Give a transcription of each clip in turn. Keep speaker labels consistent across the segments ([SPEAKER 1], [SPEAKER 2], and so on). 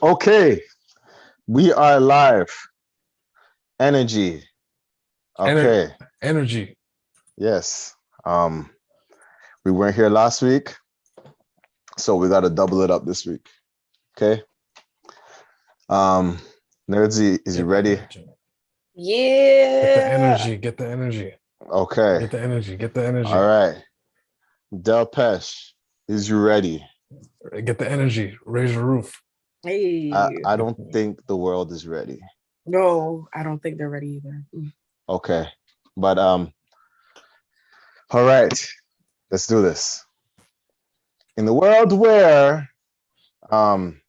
[SPEAKER 1] Okay, we are live. Energy.
[SPEAKER 2] Ener-
[SPEAKER 1] Okay.
[SPEAKER 2] energy.
[SPEAKER 1] Yes. We weren't here last week, so we got to double it up this week. Okay. Um, Nerdsy, is you
[SPEAKER 2] Get the
[SPEAKER 1] ready?
[SPEAKER 2] energy. Get the
[SPEAKER 3] Yeah.
[SPEAKER 2] energy. Get the energy.
[SPEAKER 1] Okay.
[SPEAKER 2] Get the energy. Get the energy.
[SPEAKER 1] All right. Del Pesh, is you ready?
[SPEAKER 2] Get the energy. Raise the roof.
[SPEAKER 3] Hey.
[SPEAKER 1] I don't think the world is ready.
[SPEAKER 3] No, I don't think they're ready either.
[SPEAKER 1] Okay. But all right. Let's do this. In the world um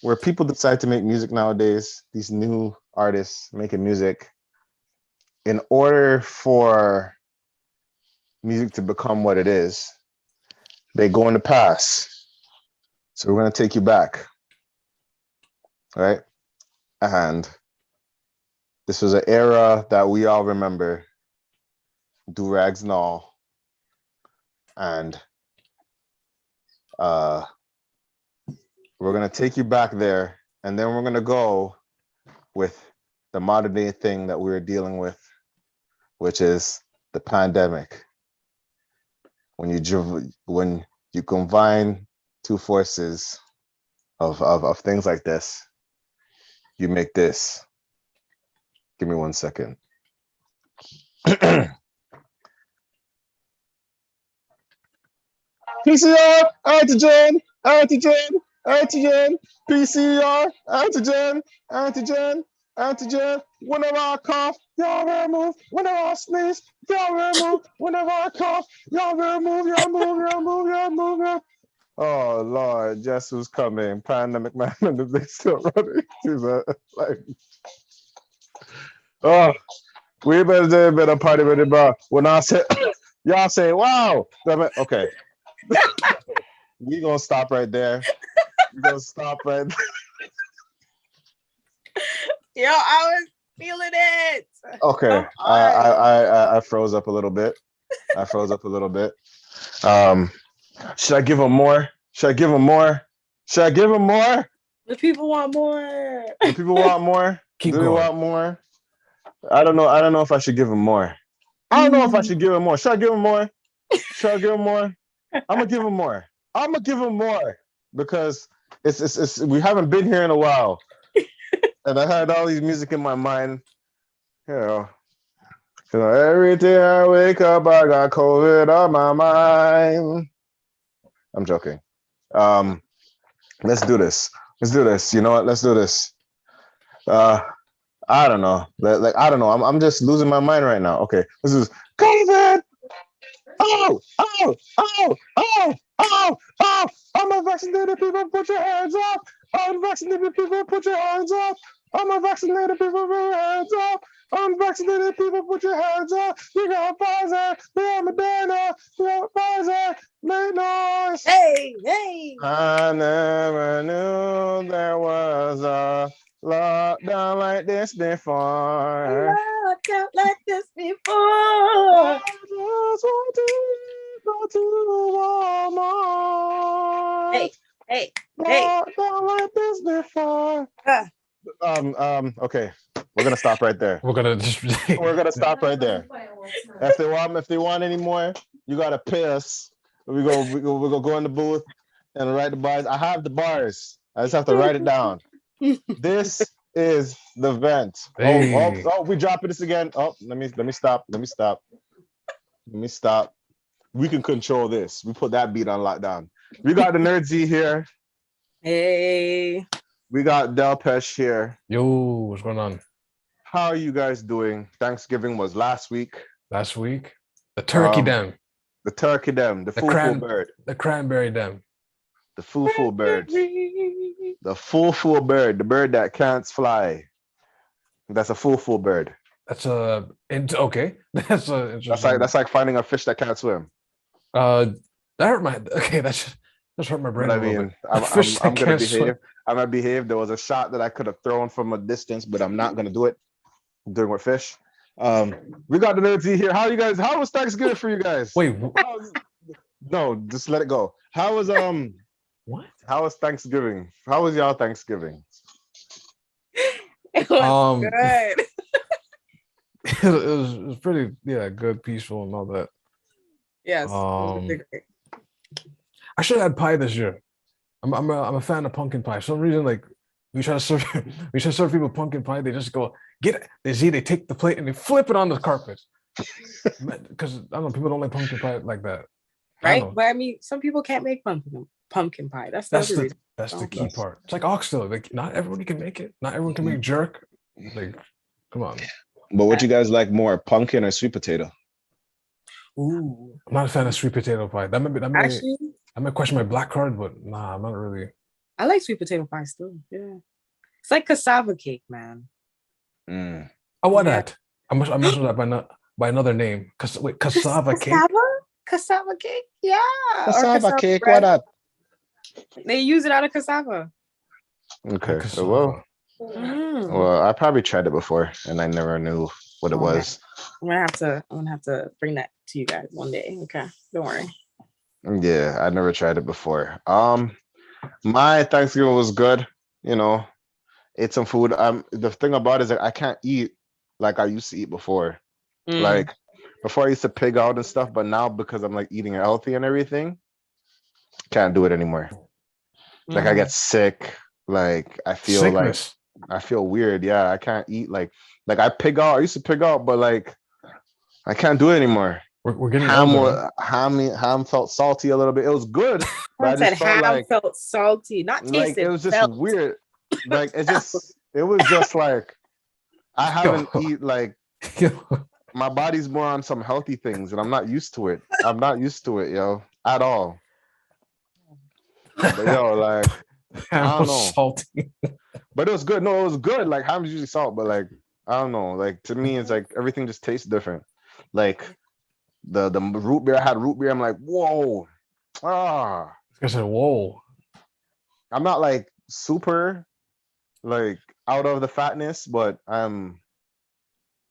[SPEAKER 1] where people decide to make music nowadays, these new artists making music, in order for music to become what it is, they go in the past. So we're going to take you back, right? And this was an era that we all remember, do-rags and all. And we're going to take you back there, and then we're going to go with the modern day thing that we're dealing with, which is the pandemic. When you combine two forces of things like this, you make this. Give me 1 second. PCR, antigen, PCR, antigen. Whenever I cough, y'all remove. Whenever I sneeze, y'all remove. Whenever I cough, y'all remove. Oh Lord, guess who's coming? Pandemic man and the big still running. Like, oh, we better do a bit of party with it, bro. When I say, y'all say, wow. Okay, we gonna stop right there. We gonna stop right there.
[SPEAKER 3] Yo, I was feeling it.
[SPEAKER 1] Okay, I froze up a little bit. Should I give him more? The
[SPEAKER 3] people want more.
[SPEAKER 1] The people want more.
[SPEAKER 2] Keep
[SPEAKER 1] Do they
[SPEAKER 2] going.
[SPEAKER 1] want more? I don't know. I don't know if I should give him more. Should I give him more? I'm gonna give him more because it's we haven't been here in a while, and I had all these music in my mind. You know, every day I wake up, I got COVID on my mind. I'm joking. Let's do this. You know what? Let's do this. I don't know. I don't know. I'm just losing my mind right now. Okay, this is COVID. Oh, oh, oh, oh, oh, oh. Unvaccinated people, put your hands up. Unvaccinated people, put your hands up. Unvaccinated people, put your hands up. Unvaccinated people, put your hands up. You got Pfizer, you got Moderna, you got Pfizer. Make noise.
[SPEAKER 3] Hey.
[SPEAKER 1] I never knew there was a lockdown like this before.
[SPEAKER 3] Lockdown like this before.
[SPEAKER 1] I just want to go to Walmart.
[SPEAKER 3] Hey.
[SPEAKER 1] Lockdown like this before. Okay, we're gonna stop right there.
[SPEAKER 2] We're gonna just.
[SPEAKER 1] We're gonna stop right there. If they want any more, you gotta pay us. We go in the booth and write the bars. I have the bars. I just have to write it down. This is the vent.
[SPEAKER 2] Hey.
[SPEAKER 1] Oh, we dropping this again. Oh, let me stop. We can control this. We put that beat on lockdown. We got the Nerdsy here.
[SPEAKER 3] Hey.
[SPEAKER 1] We got Del Pesh here.
[SPEAKER 2] Yo, what's going on?
[SPEAKER 1] How are you guys doing? Thanksgiving was last week.
[SPEAKER 2] Last week, the turkey dam.
[SPEAKER 1] The turkey dam. The foo-foo bird.
[SPEAKER 2] The cranberry dam.
[SPEAKER 1] The foo-foo bird. The foo-foo bird. The bird that can't fly. That's a foo-foo bird.
[SPEAKER 2] That's okay. That's
[SPEAKER 1] That's like finding a fish that can't swim.
[SPEAKER 2] That hurt my. Okay, that's hurt my brain.
[SPEAKER 1] But I mean, I'm gonna behave. I'm gonna behave. There was a shot that I could have thrown from a distance, but I'm not gonna do it. I'm doing with fish. We got the Nerdsy here. How you guys? How was Thanksgiving for you guys?
[SPEAKER 2] Wait.
[SPEAKER 1] No, just let it go. How was
[SPEAKER 2] What?
[SPEAKER 1] How was Thanksgiving? How was y'all Thanksgiving?
[SPEAKER 3] It was
[SPEAKER 2] Um,
[SPEAKER 3] good.
[SPEAKER 2] it was pretty, yeah, good, peaceful, and all that.
[SPEAKER 3] Yes. It was
[SPEAKER 2] Um,
[SPEAKER 3] really great.
[SPEAKER 2] I should have had pie this year. I'm a fan of pumpkin pie. For some reason, like we try to serve we try to serve people pumpkin pie, they just go get it. They take the plate and they flip it on the carpet. Because I don't know, people don't like pumpkin pie like that. I
[SPEAKER 3] Right?
[SPEAKER 2] know.
[SPEAKER 3] But I mean, some people can't make pumpkin pie. That's the other reason.
[SPEAKER 2] That's the key
[SPEAKER 1] That's-
[SPEAKER 2] part. It's like oxtail. Like not everybody can make it. Not everyone can make jerk. Like, come on.
[SPEAKER 1] But what you guys like more, pumpkin or sweet potato?
[SPEAKER 3] Ooh.
[SPEAKER 2] I'm not a fan of sweet potato pie.
[SPEAKER 3] Actually,
[SPEAKER 2] I might question my black card, but nah, I'm not really.
[SPEAKER 3] I like sweet potato pie still. Yeah. It's like cassava cake, man.
[SPEAKER 1] Mm.
[SPEAKER 2] Oh, what
[SPEAKER 3] Yeah.
[SPEAKER 2] that? I must know that by another name. Wait, cassava cake.
[SPEAKER 3] Cassava cake? Yeah. Or
[SPEAKER 1] Cassava cake,
[SPEAKER 3] bread.
[SPEAKER 1] what up?
[SPEAKER 3] They use it out of cassava.
[SPEAKER 1] Okay,
[SPEAKER 2] Cassava.
[SPEAKER 1] well, I probably tried it before and I never knew what it
[SPEAKER 3] Oh, man.
[SPEAKER 1] was.
[SPEAKER 3] I'm gonna have to bring that to you guys one day. Okay. Don't worry.
[SPEAKER 1] Yeah, I never tried it before. My Thanksgiving was good, you know, ate some food. The thing about it is that I can't eat like I used to eat before.
[SPEAKER 3] Mm.
[SPEAKER 1] Like before I used to pig out and stuff, but now because I'm like eating healthy and everything, can't do it anymore. Like I get sick, like I feel like
[SPEAKER 2] Sickness.
[SPEAKER 1] I feel weird. Yeah, I can't eat like I pig out. I used to pig out, but like I can't do it anymore.
[SPEAKER 2] We're getting
[SPEAKER 1] Ham
[SPEAKER 2] older.
[SPEAKER 1] ham felt salty a little bit. It was good, but I
[SPEAKER 3] I said
[SPEAKER 1] just felt
[SPEAKER 3] ham
[SPEAKER 1] like
[SPEAKER 3] felt salty, not
[SPEAKER 1] like
[SPEAKER 3] tasted.
[SPEAKER 1] it was just
[SPEAKER 3] felt.
[SPEAKER 1] weird. Like it was just like I haven't eat like my body's more on some healthy things and I'm not used to it. I'm not used to it, yo, at all. But yo, like
[SPEAKER 2] Ham
[SPEAKER 1] I don't
[SPEAKER 2] was
[SPEAKER 1] know.
[SPEAKER 2] salty.
[SPEAKER 1] But it was good. No, it was good. Like ham's usually salt, but like I don't know. Like to me, it's like everything just tastes different. Like the root beer, I had root beer. I'm like, whoa,
[SPEAKER 2] I said, "Whoa."
[SPEAKER 1] I'm not like super like out of the fatness, but I'm,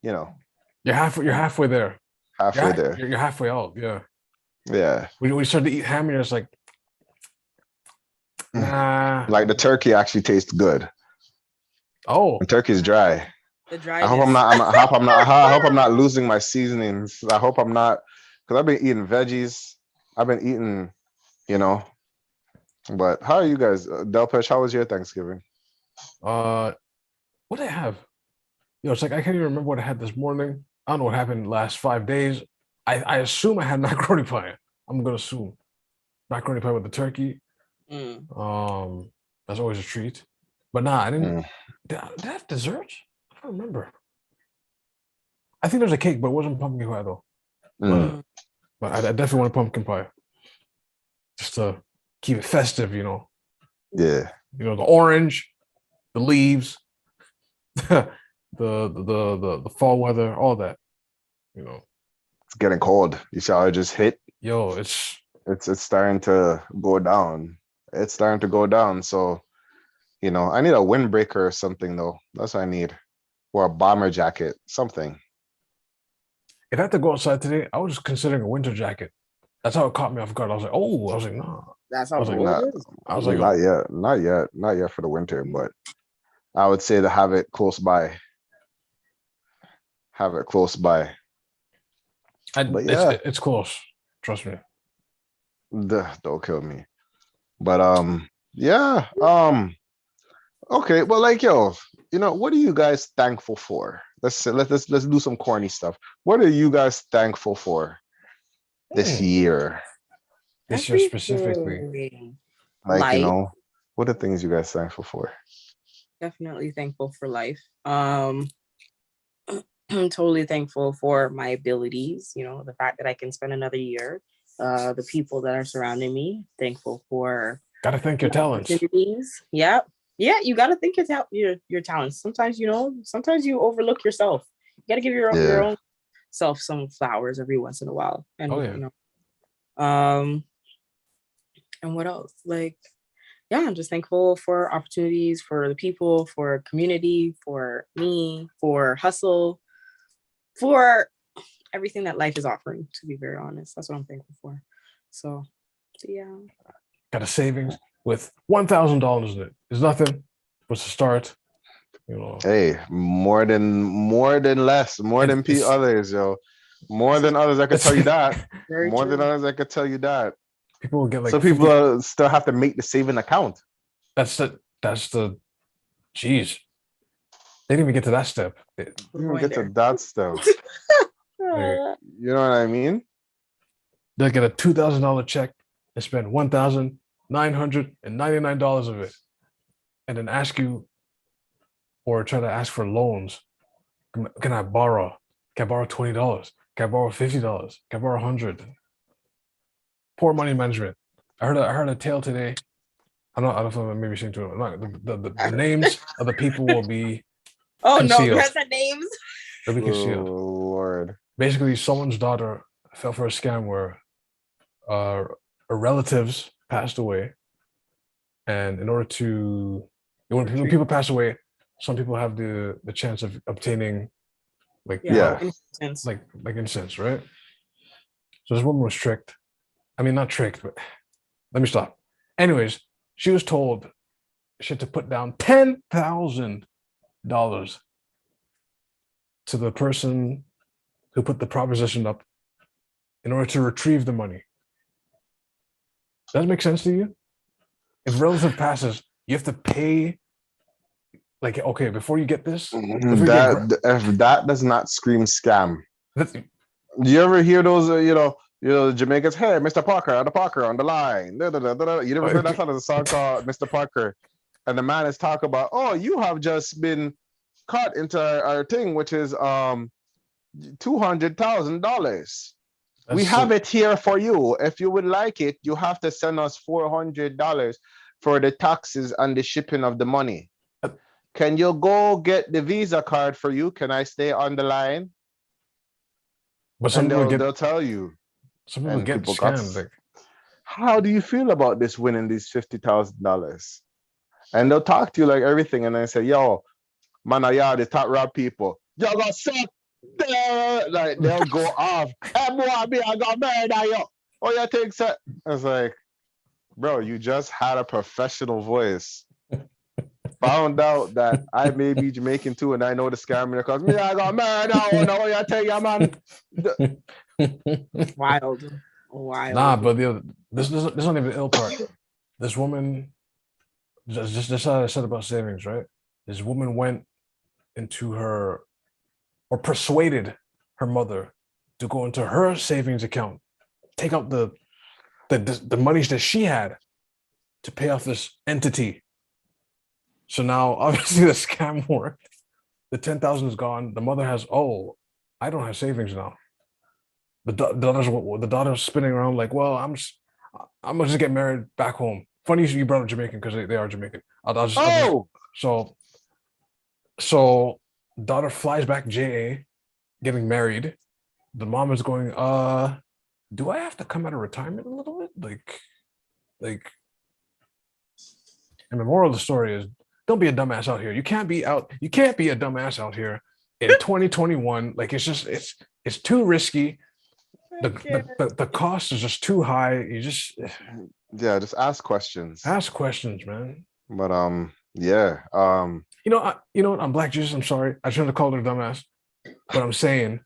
[SPEAKER 1] you know,
[SPEAKER 2] You're halfway there.
[SPEAKER 1] halfway there.
[SPEAKER 2] You're halfway out. Yeah.
[SPEAKER 1] Yeah.
[SPEAKER 2] When you start to eat ham, you're just like, nah.
[SPEAKER 1] Like the turkey actually tastes good.
[SPEAKER 2] Oh,
[SPEAKER 1] The turkey's dry.
[SPEAKER 3] The
[SPEAKER 1] I
[SPEAKER 3] dryness.
[SPEAKER 1] hope I'm not. I hope I'm not losing my seasonings. I hope I'm not, because I've been eating veggies. I've been eating, you know. But how are you guys, Delpesh? How was your Thanksgiving?
[SPEAKER 2] what did I have? It's like I can't even remember what I had this morning. I don't know what happened the last 5 days. I assume I had macaroni pie. I'm gonna assume macaroni pie with the turkey.
[SPEAKER 3] Mm.
[SPEAKER 2] That's always a treat. But nah, I didn't.
[SPEAKER 1] Mm.
[SPEAKER 2] Did I have dessert? I don't remember. I think there's a cake, but it wasn't pumpkin pie though.
[SPEAKER 1] Mm.
[SPEAKER 2] But I definitely want a pumpkin pie, just to keep it festive.
[SPEAKER 1] Yeah.
[SPEAKER 2] The orange, the leaves, the fall weather, all that.
[SPEAKER 1] It's getting cold. You saw it just hit.
[SPEAKER 2] Yo,
[SPEAKER 1] It's starting to go down. It's starting to go down. So, I need a windbreaker or something though. That's what I need. Or a bomber jacket, something.
[SPEAKER 2] if I had to go outside today, I was just considering a winter jacket. That's how it caught me off guard. I was like, oh, I was like, nah.
[SPEAKER 3] That's
[SPEAKER 2] I
[SPEAKER 3] how
[SPEAKER 2] was like,
[SPEAKER 3] cold
[SPEAKER 1] Not,
[SPEAKER 3] it is.
[SPEAKER 2] I was like,
[SPEAKER 1] not yet. Not yet for the winter, but I would say to have it close by. Have it close by. But yeah,
[SPEAKER 2] it's close. Trust me.
[SPEAKER 1] don't kill me. But yeah. Okay, well, like yo, what are you guys thankful for? Let's do some corny stuff. What are you guys thankful for this year?
[SPEAKER 2] This year specifically.
[SPEAKER 3] Everything.
[SPEAKER 1] Like,
[SPEAKER 3] Life.
[SPEAKER 1] what are things you guys thankful for?
[SPEAKER 3] Definitely thankful for life. I'm totally thankful for my abilities, the fact that I can spend another year, the people that are surrounding me, thankful for
[SPEAKER 2] Gotta thank your talents.
[SPEAKER 3] opportunities. Yeah, you gotta think your talents. Sometimes sometimes you overlook yourself. You gotta give your own self some flowers every once in a while. And and what else? Like, yeah, I'm just thankful for opportunities, for the people, for community, for me, for hustle, for everything that life is offering, to be very honest. That's what I'm thankful for. So yeah.
[SPEAKER 2] Got a savings. with $1,000 in it. It's nothing. What's the start? You know.
[SPEAKER 1] Hey, more than less, more than others, yo. More than others, I could tell you that. More than others, I could tell you that.
[SPEAKER 2] People will get like.
[SPEAKER 1] So people still have to make the saving account.
[SPEAKER 2] That's the. Jeez. They didn't even get to that step.
[SPEAKER 1] You don't get to that step.
[SPEAKER 3] Uh,
[SPEAKER 1] You know what I mean?
[SPEAKER 2] They'll get a $2,000 check and spend $1,999 of it, and then ask you, or try to ask for loans. Can I borrow? Can I borrow $20? Can I borrow $50? Can I borrow $100? Poor money management. I heard a tale today. I don't know if I'm maybe saying too much. The names of the people will be concealed.
[SPEAKER 3] No, that's the names.
[SPEAKER 2] They'll be concealed.
[SPEAKER 1] Oh, Lord.
[SPEAKER 2] Basically, someone's daughter fell for a scam where her relatives passed away, and in order to when people pass away, some people have the chance of obtaining like
[SPEAKER 3] Incense.
[SPEAKER 2] like incense, right? So this woman was tricked. I mean, not tricked, but let me stop. Anyways, she was told she had to put down $10,000 to the person who put the proposition up in order to retrieve the money. Does that make sense to you? If a relative passes, you have to pay. Like, okay, before you get this,
[SPEAKER 1] if that does not scream scam. Do you ever hear those? The Jamaicans, hey, Mr. Parker on the line. Da, da, da, da, da. You never heard that song? There's a song called Mr. Parker, and the man is talking about, oh, you have just been caught into our thing, which is $200,000. We have it here for you. If you would like it, you have to send us $400 for the taxes and the shipping of the money. Can you go get the Visa card for you? Can I stay on the line?
[SPEAKER 2] But some people
[SPEAKER 1] they'll tell you.
[SPEAKER 2] Some people get scammed.
[SPEAKER 1] How do you feel about this winning these $50,000? And they'll talk to you like everything, and then say, "Yo, man, the top rap people, yo got suck." Like they'll go off. Hey, boy, I got murder, yo. Oh, you think so? It's like, bro, you just had a professional voice. Found out that I may be Jamaican too, and I know the scammer because me, I got murder. Oh no, you tell you, man.
[SPEAKER 3] Wild.
[SPEAKER 2] Nah, but this is not even the ill part. This woman, just how I said about savings, right? This woman went into her, or persuaded her mother to go into her savings account, take out the monies that she had to pay off this entity. So now, obviously, the scam worked. The 10,000 is gone. The mother has, oh, I don't have savings now. The daughter's spinning around like, well, I'm gonna just get married back home. Funny you brought up Jamaican because they are Jamaican. So daughter flies back JA, getting married. The mom is going, do I have to come out of retirement a little bit? Like, and the moral of the story is, don't be a dumbass out here. You can't be a dumbass out here in 2021. Like, it's too risky. The cost is just too high. You just
[SPEAKER 1] just ask questions.
[SPEAKER 2] Ask questions, man.
[SPEAKER 1] But
[SPEAKER 2] You know what? I'm Black Jesus. I'm sorry. I shouldn't have called her a dumbass. But I'm saying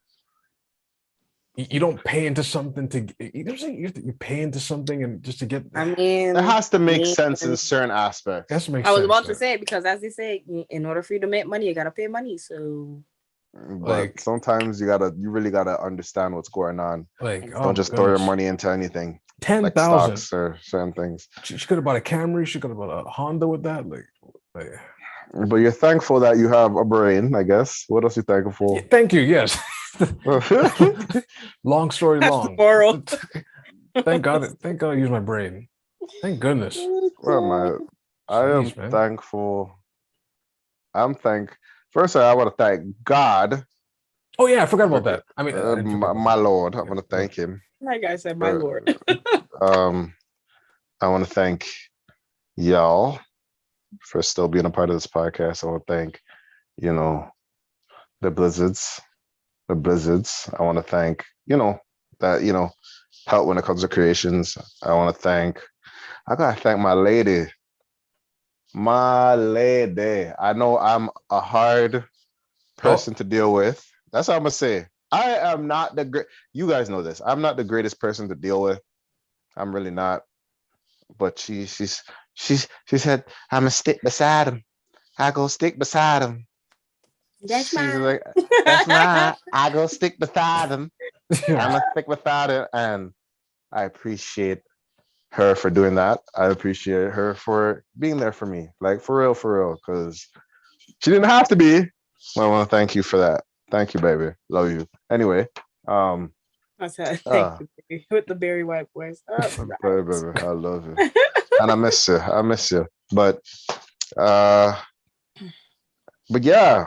[SPEAKER 2] you don't pay into something to. You know what I'm saying? You pay into something and just to get.
[SPEAKER 3] I mean,
[SPEAKER 1] it has to make sense in certain aspects.
[SPEAKER 2] It has to make
[SPEAKER 3] I was
[SPEAKER 2] sense,
[SPEAKER 3] about to say, because as they say, in order for you to make money, you gotta pay money. So,
[SPEAKER 1] but sometimes you really gotta understand what's going on.
[SPEAKER 2] Like,
[SPEAKER 1] don't just throw your money into anything.
[SPEAKER 2] 10,000
[SPEAKER 1] like stocks or certain things.
[SPEAKER 2] She could have bought a Camry. She could have bought a Honda with that. Like.
[SPEAKER 1] But you're thankful that you have a brain, I guess. What else are you thankful for?
[SPEAKER 2] Yeah, thank you. Yes. Long story long. Thank God I use my brain. Thank goodness.
[SPEAKER 1] Well, I am thankful. First, I want to thank God.
[SPEAKER 2] Oh yeah, I forgot about that. I mean,
[SPEAKER 1] my Lord. I want to thank Him.
[SPEAKER 3] Like I said, my Lord.
[SPEAKER 1] I want to thank y'all for still being a part of this podcast. I want to thank, the Blizzards. I want to thank, that, help when it comes to creations. I want to thank I gotta thank my lady. My lady. I know I'm a hard person to deal with. That's what I'm gonna say. I am not the great. You guys know this. I'm not the greatest person to deal with. I'm really not. But she said I'm gonna stick beside him. I go stick beside him.
[SPEAKER 3] That's
[SPEAKER 1] She's
[SPEAKER 3] mine.
[SPEAKER 1] like, that's my. I go stick beside him. I'm
[SPEAKER 2] Yeah.
[SPEAKER 1] gonna stick beside him, and I appreciate her for doing that. I appreciate her for being there for me, like for real, because she didn't have to be. I want to thank you for that. Thank you, baby. Love you. Anyway,
[SPEAKER 3] I said, thank you, baby. With the Barry White voice.
[SPEAKER 1] baby, I love you, and I miss you. I miss you. But yeah,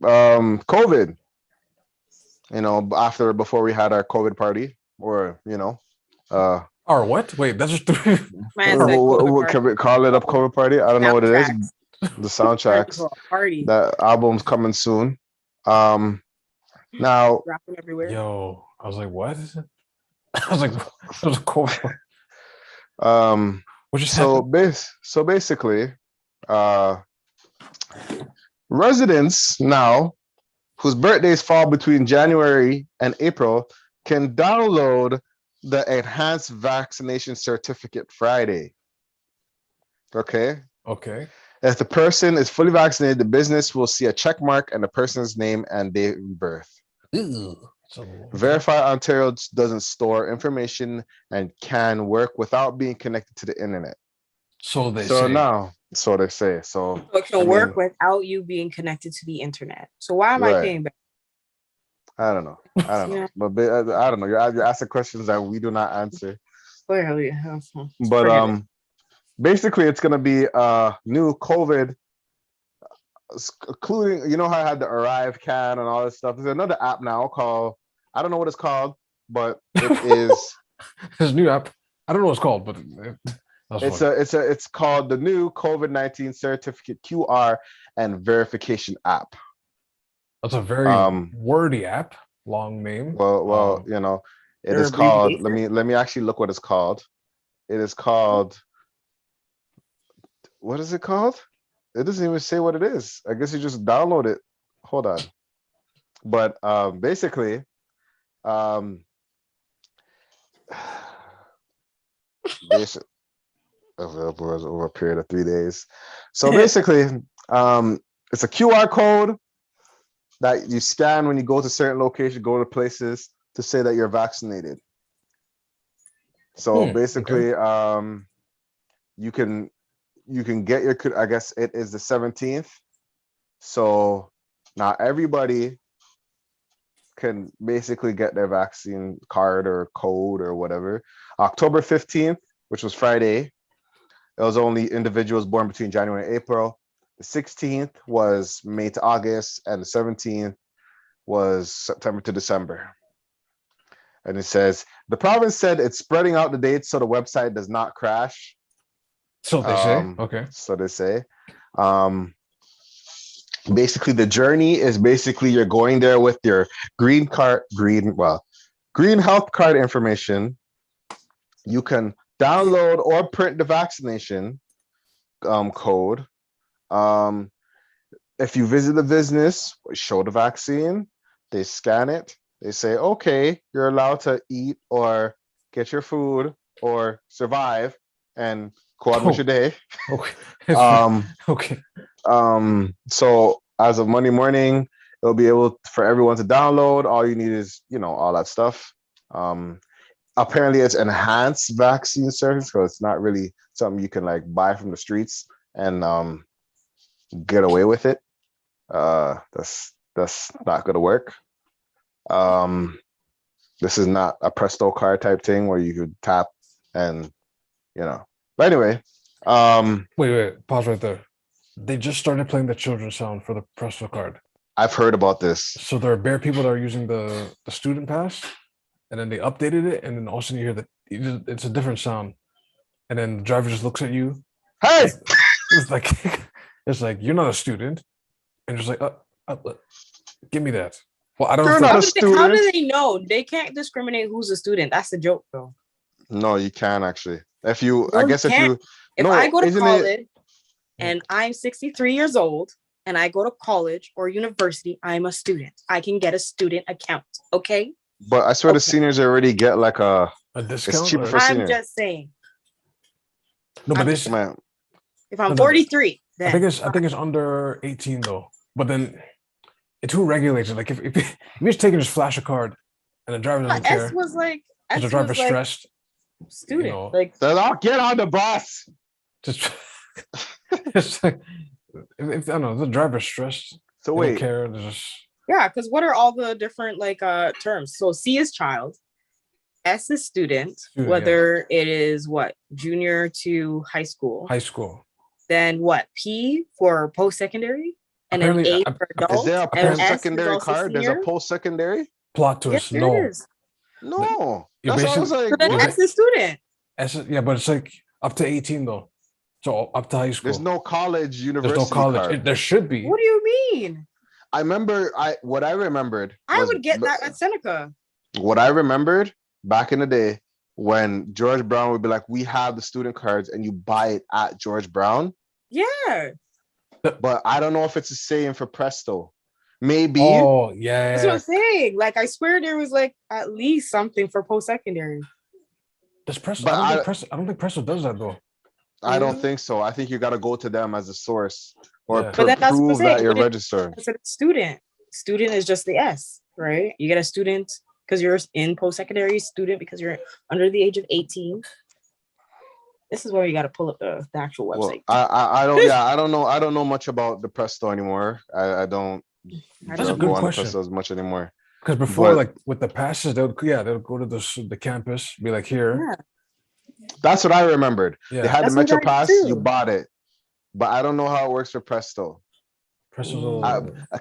[SPEAKER 1] COVID. Before we had our COVID party, or
[SPEAKER 2] Or what? Wait, that's just three.
[SPEAKER 3] Man said COVID
[SPEAKER 1] what can we call it? A COVID party? I don't know what it is.
[SPEAKER 3] soundtracks.
[SPEAKER 1] The soundtracks.
[SPEAKER 3] For a party.
[SPEAKER 1] That album's coming soon. Now,
[SPEAKER 3] Dropping everywhere.
[SPEAKER 2] Yo, I was like, what? I was like, that was cool. What just happened?
[SPEAKER 1] so basically, residents now whose birthdays fall between January and April can download the enhanced vaccination certificate Friday. Okay.
[SPEAKER 2] Okay.
[SPEAKER 1] If the person is fully vaccinated, the business will see a check mark and the person's name and date of birth.
[SPEAKER 2] So,
[SPEAKER 1] Verify Ontario doesn't store information and can work without being connected to the internet.
[SPEAKER 2] So they
[SPEAKER 1] So
[SPEAKER 2] say.
[SPEAKER 1] now, so they say. So
[SPEAKER 3] it can work without you being connected to the internet. So why am I paying back?
[SPEAKER 1] I don't know. But I don't know. You're asking questions that we do not answer.
[SPEAKER 3] Clearly.
[SPEAKER 1] But basically, it's gonna be new COVID, including how I had the Arrive can and all this stuff. There's another app now called, I don't know what it's called, but it is.
[SPEAKER 2] This new app. I don't know what it's called, but
[SPEAKER 1] it's called the new COVID-19 certificate QR and verification app.
[SPEAKER 2] That's a very wordy app. Long name.
[SPEAKER 1] Well, it is called. Let me actually look what it's called. It is called. What is it called? It doesn't even say what it is. I guess you just download it. Hold on. But basically, over a period of 3 days. So basically, it's a QR code that you scan when you go to certain locations, go to places to say that you're vaccinated. So basically, you can get your, I guess it is the 17th. So now everybody can basically get their vaccine card or code or whatever. October 15th, which was Friday, it was only individuals born between January and April. The 16th was May to August, and the 17th was September to December. And it says, the province said it's spreading out the dates so the website does not crash.
[SPEAKER 2] So they say. Okay.
[SPEAKER 1] So they say. Basically, the journey is you're going there with your green health card information. You can download or print the vaccination code. If you visit the business, show the vaccine, they scan it, they say, okay, you're allowed to eat or get your food or survive and go on with your day.
[SPEAKER 2] Okay. Okay.
[SPEAKER 1] So as of Monday morning, it'll be able for everyone to download. All you need is, all that stuff. Apparently it's enhanced vaccine service, so it's not really something you can like buy from the streets and get away with it. That's not gonna work. This is not a Presto card type thing where you could tap and But anyway,
[SPEAKER 2] wait, pause right there. They just started playing the children's sound for the Presto card.
[SPEAKER 1] I've heard about this.
[SPEAKER 2] So there are bare people that are using the student pass, and then they updated it, and then all of a sudden you hear that it's a different sound, and then the driver just looks at you.
[SPEAKER 1] Hey,
[SPEAKER 2] it's like you're not a student, and just like, give me that. Well, I don't
[SPEAKER 1] know.
[SPEAKER 3] How do they know? They can't discriminate who's a student. That's the joke, though.
[SPEAKER 1] No, you can actually. If you,
[SPEAKER 3] No,
[SPEAKER 1] I
[SPEAKER 3] you
[SPEAKER 1] guess if
[SPEAKER 3] can't.
[SPEAKER 1] you,
[SPEAKER 3] If
[SPEAKER 1] no,
[SPEAKER 3] I go to
[SPEAKER 1] isn't it?
[SPEAKER 3] college and I'm 63 years old and I go to college or university, I'm a student. I can get a student account. Okay.
[SPEAKER 1] But I swear the
[SPEAKER 3] Okay.
[SPEAKER 1] seniors already get like
[SPEAKER 2] A
[SPEAKER 1] it's
[SPEAKER 2] discount?
[SPEAKER 1] cheaper
[SPEAKER 2] Or...
[SPEAKER 1] for
[SPEAKER 3] I'm
[SPEAKER 1] seniors.
[SPEAKER 3] just saying.
[SPEAKER 2] No, but
[SPEAKER 3] I'm
[SPEAKER 2] this.
[SPEAKER 1] Man,
[SPEAKER 3] If I'm
[SPEAKER 2] No,
[SPEAKER 3] 43,
[SPEAKER 2] I
[SPEAKER 3] then
[SPEAKER 2] think it's under 18 though. But then it's who regulates it. Like if you're just taking just flash a card and the driver doesn't
[SPEAKER 3] S
[SPEAKER 2] care
[SPEAKER 3] was like
[SPEAKER 2] because the
[SPEAKER 3] S
[SPEAKER 2] driver's
[SPEAKER 3] was like
[SPEAKER 2] stressed,
[SPEAKER 3] student.
[SPEAKER 2] know.
[SPEAKER 3] Like
[SPEAKER 1] then I'll get on the bus.
[SPEAKER 2] just it's like if I don't know, the driver's stressed,
[SPEAKER 1] So
[SPEAKER 2] they don't
[SPEAKER 1] wait,
[SPEAKER 2] care. They're just
[SPEAKER 3] yeah, because what are all the different like terms? So C is child, S is student,
[SPEAKER 2] Student,
[SPEAKER 3] whether it is what junior to high school.
[SPEAKER 2] high school.
[SPEAKER 3] Then what P for post-secondary, and then
[SPEAKER 2] Apparently,
[SPEAKER 3] A for
[SPEAKER 1] is
[SPEAKER 3] adult.
[SPEAKER 1] there a
[SPEAKER 3] And S is
[SPEAKER 1] post-secondary
[SPEAKER 3] also
[SPEAKER 1] card? There's a
[SPEAKER 3] senior.
[SPEAKER 1] post-secondary?
[SPEAKER 2] Plot
[SPEAKER 3] Yes,
[SPEAKER 2] twist.
[SPEAKER 3] there
[SPEAKER 2] No,
[SPEAKER 3] is.
[SPEAKER 1] No.
[SPEAKER 2] You're
[SPEAKER 1] That's why I was
[SPEAKER 2] basically-
[SPEAKER 1] like,
[SPEAKER 3] So then
[SPEAKER 1] what?
[SPEAKER 3] S is student.
[SPEAKER 2] yeah, but it's like up to 18 though. So up to high school.
[SPEAKER 1] There's no college,
[SPEAKER 2] There's
[SPEAKER 1] university
[SPEAKER 2] no college.
[SPEAKER 1] card.
[SPEAKER 2] There should be.
[SPEAKER 3] What do you mean?
[SPEAKER 1] I remember what I remembered.
[SPEAKER 3] I
[SPEAKER 1] was-
[SPEAKER 3] would get that at Seneca.
[SPEAKER 1] What I remembered back in the day when George Brown would be like, we have the student cards and you buy it at George Brown.
[SPEAKER 3] Yeah,
[SPEAKER 1] But I don't know if it's the same for Presto. Maybe.
[SPEAKER 2] Oh
[SPEAKER 3] that's what I'm
[SPEAKER 2] yeah.
[SPEAKER 3] saying. Like I swear there was like at least something for post-secondary.
[SPEAKER 2] Does Presto?
[SPEAKER 1] But
[SPEAKER 2] I don't think Presto does that though.
[SPEAKER 1] I don't think so. I think you got to go to them as a source or
[SPEAKER 2] Yeah.
[SPEAKER 3] But then that's what I'm
[SPEAKER 1] prove that
[SPEAKER 3] saying.
[SPEAKER 1] you're
[SPEAKER 3] But it-
[SPEAKER 1] registered.
[SPEAKER 3] I said student. Student is just the S, right? You get a student because you're in post-secondary, student because you're under the age of 18. This is where you got to pull up the actual
[SPEAKER 1] Well,
[SPEAKER 3] website.
[SPEAKER 1] I don't. Yeah, I don't know. I don't know much about the Presto anymore. I don't.
[SPEAKER 3] That's a
[SPEAKER 2] good
[SPEAKER 1] go on the
[SPEAKER 2] question.
[SPEAKER 1] Presto as much anymore.
[SPEAKER 2] Because before,
[SPEAKER 1] But-
[SPEAKER 2] like with the passes, they'll go to the campus, be like, here,
[SPEAKER 3] Yeah.
[SPEAKER 1] That's what I remembered.
[SPEAKER 2] yeah,
[SPEAKER 1] They had
[SPEAKER 3] That's
[SPEAKER 1] the
[SPEAKER 3] what
[SPEAKER 1] Metro
[SPEAKER 3] I did
[SPEAKER 1] Pass.
[SPEAKER 3] too.
[SPEAKER 1] You bought it, but I don't know how it works for Presto.
[SPEAKER 2] Presto's